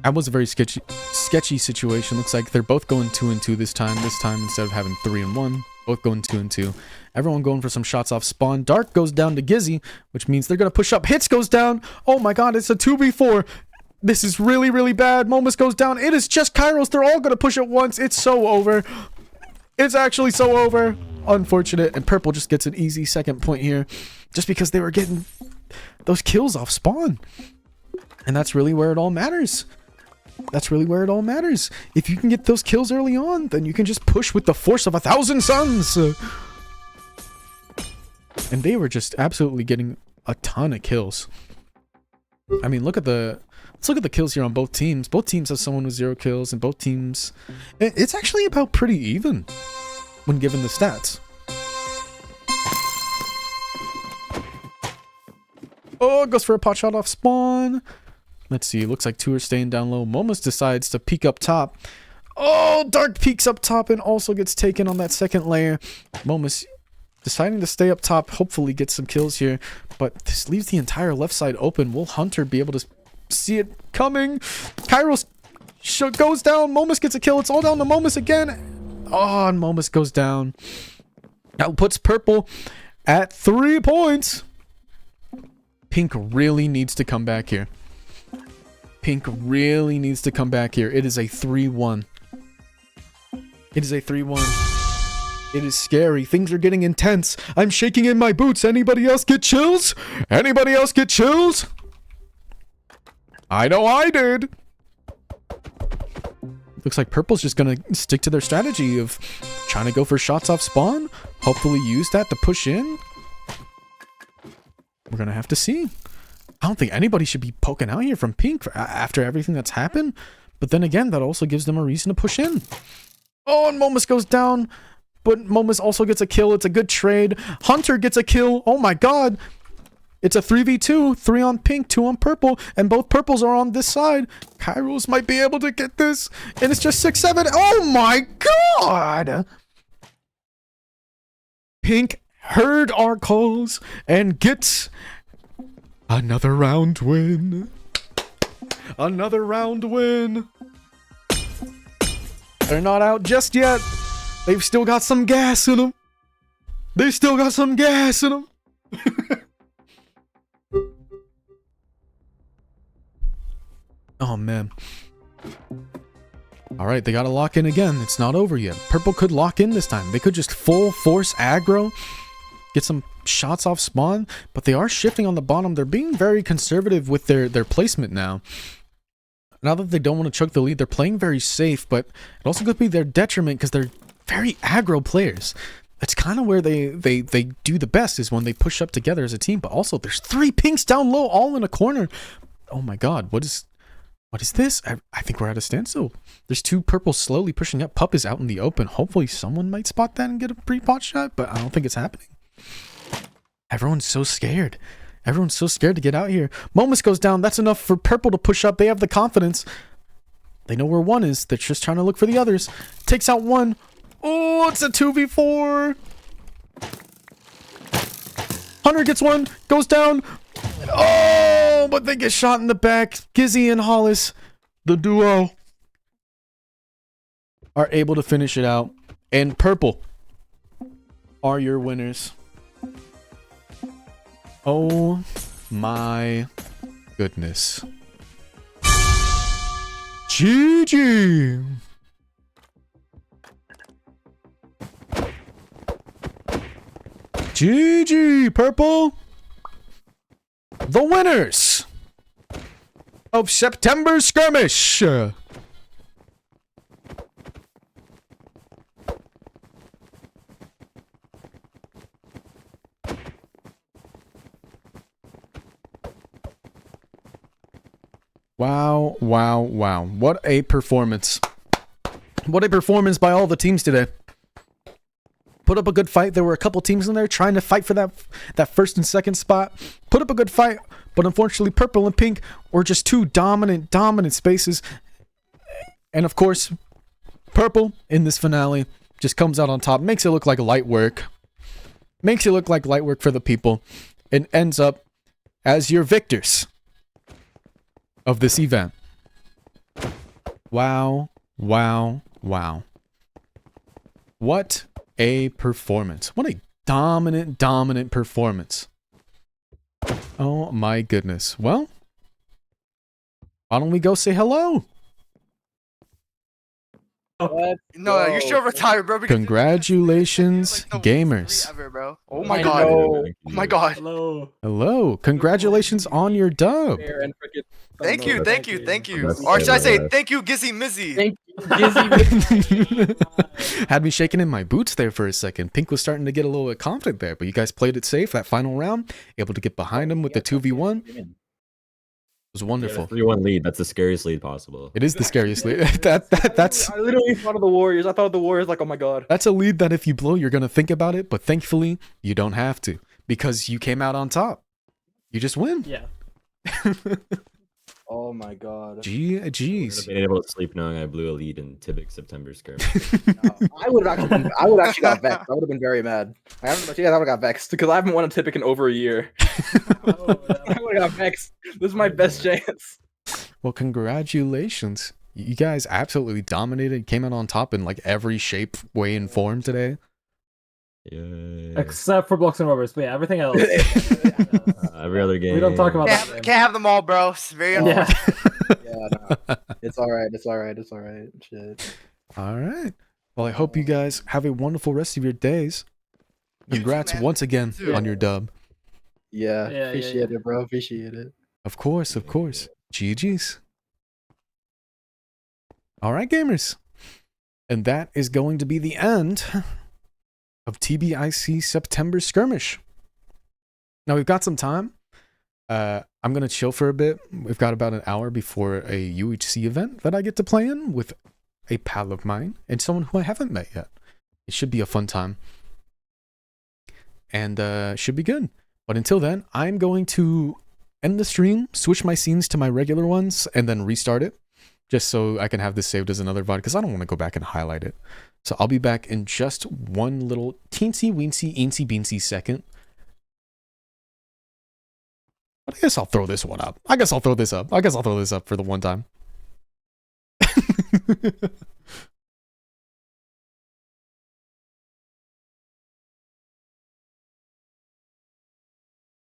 Speaker 1: That was a very sketchy situation. Looks like they're both going 2 and 2 this time. This time, instead of having 3 and 1, both going 2 and 2. Everyone going for some shots off spawn. Dark goes down to Gizzy, which means they're going to push up. Hits goes down. Oh my god, it's a 2v4. This is really, really bad. Momus goes down. It is just Kairos. They're all going to push at once. It's so over. It's actually so over. Unfortunate. And Purple just gets an easy second point here. Just because they were getting those kills off spawn. And that's really where it all matters. That's really where it all matters. If you can get those kills early on, then you can just push with the force of 1,000 suns. And they were just absolutely getting a ton of kills. I mean, let's look at the kills here on both teams. Both teams have someone with 0 kills, and both teams... It's actually about pretty even when given the stats. Oh, goes for a pot shot off spawn. Let's see. Looks like 2 are staying down low. Momus decides to peek up top. Oh, Dark peeks up top and also gets taken on that second layer. Momus deciding to stay up top. Hopefully get some kills here. But this leaves the entire left side open. Will Hunter be able to see it coming? Kairos goes down. Momus gets a kill. It's all down to Momus again. Oh, and Momus goes down. That puts Purple at 3 points. Pink really needs to come back here. Pink really needs to come back here. It is a 3-1. It is a 3-1. It is scary. Things are getting intense. I'm shaking in my boots. Anybody else get chills? Anybody else get chills? I know I did. Looks like Purple's just gonna stick to their strategy of trying to go for shots off spawn. Hopefully use that to push in. We're gonna have to see. I don't think anybody should be poking out here from Pink after everything that's happened. But then again, that also gives them a reason to push in. Oh, and Momus goes down. But Momus also gets a kill. It's a good trade. Hunter gets a kill. Oh my god. It's a 3v2. 3 on Pink, 2 on Purple. And both Purples are on this side. Kairos might be able to get this. And it's just 6-7. Oh my god. Pink heard our calls and gets another round win. Another round win. They're not out just yet. They've still got some gas in them. They've still got some gas in them. Oh, man. All right, they got to lock in again. It's not over yet. Purple could lock in this time. They could just full force aggro, get some shots off spawn, but they are shifting on the bottom. They're being very conservative with their placement now. Now that they don't want to choke the lead, they're playing very safe, but it also could be their detriment because they're very aggro players. That's kind of where they do the best, is when they push up together as a team. But also, there's 3 Pinks down low, all in a corner. Oh my god, what is this? I think we're at a standstill. There's 2 Purples slowly pushing up. Pup is out in the open. Hopefully someone might spot that and get a pre-pot shot, but I don't think it's happening. Everyone's so scared. Everyone's so scared to get out here. Momus goes down. That's enough for Purple to push up. They have the confidence. They know where 1 is. They're just trying to look for the others. Takes out 1. Oh, it's a 2v4. Hunter gets 1. Goes down. Oh, but they get shot in the back. Gizzy and Hollis, the duo, are able to finish it out. And Purple are your winners. Oh my goodness. GG. GG, Purple. The winners of September's Skirmish. Wow, wow, wow. What a performance. What a performance by all the teams today. Put up a good fight. There were a couple teams in there trying to fight for that first and second spot. Put up a good fight, but unfortunately Purple and Pink were just 2 dominant spaces. And of course, Purple in this finale just comes out on top. Makes it look like light work. Makes it look like light work for the people. And ends up as your victors of this event. Wow, wow, wow. What a performance. What a dominant performance. Oh my goodness. Well, why don't we go say hello?
Speaker 9: No, you should retire, bro.
Speaker 1: Congratulations, gamers.
Speaker 9: Ever, bro. Oh my god. Oh my god.
Speaker 1: Hello. Congratulations on your dub.
Speaker 9: Thank you. Or should I say thank you, Gizzy Mizzy?
Speaker 6: Thank you, Gizzy.
Speaker 1: Had me shaking in my boots there for a second. Pink was starting to get a little bit confident there, but you guys played it safe that final round, able to get behind him with the 2v1. It was wonderful.
Speaker 8: 3-1 lead. That's the scariest lead possible.
Speaker 1: It is the scariest lead. That's.
Speaker 7: I literally thought of the Warriors. I thought of the Warriors like, oh my god.
Speaker 1: That's a lead that if you blow, you're gonna think about it. But thankfully, you don't have to because you came out on top. You just win.
Speaker 6: Yeah.
Speaker 7: Oh my god.
Speaker 1: Jeez.
Speaker 8: I would have been able to sleep knowing I blew a lead in TBIC September Skirmish.
Speaker 7: I would have actually got vexed. I would have been very mad. I would have got vexed because I haven't won a TBIC in over a year. I would have got vexed. This is my best chance.
Speaker 1: Well, congratulations. You guys absolutely dominated, came out on top in like every shape, way, and form today.
Speaker 8: Yeah.
Speaker 6: Except for Blocks and Rubbers, but yeah, everything else.
Speaker 8: Every other game.
Speaker 6: We don't talk about that.
Speaker 9: Can't have them all, bro. It's very unfortunate.
Speaker 7: No. It's alright. It's alright. It's alright. Shit.
Speaker 1: All right. Well, I hope you guys have a wonderful rest of your days. Congrats once again on your dub.
Speaker 7: Yeah, appreciate it, bro. Appreciate it.
Speaker 1: Of course, of course. GG's. All right, gamers. And that is going to be the end of TBIC September Skirmish. Now, we've got some time. I'm going to chill for a bit. We've got about an hour before a UHC event that I get to play in with a pal of mine and someone who I haven't met yet. It should be a fun time. And should be good. But until then, I'm going to end the stream, switch my scenes to my regular ones, and then restart it. Just so I can have this saved as another VOD, because I don't want to go back and highlight it. So I'll be back in just one little teensy-weensy second. But I guess I'll throw this one up. I guess I'll throw this up for the one time.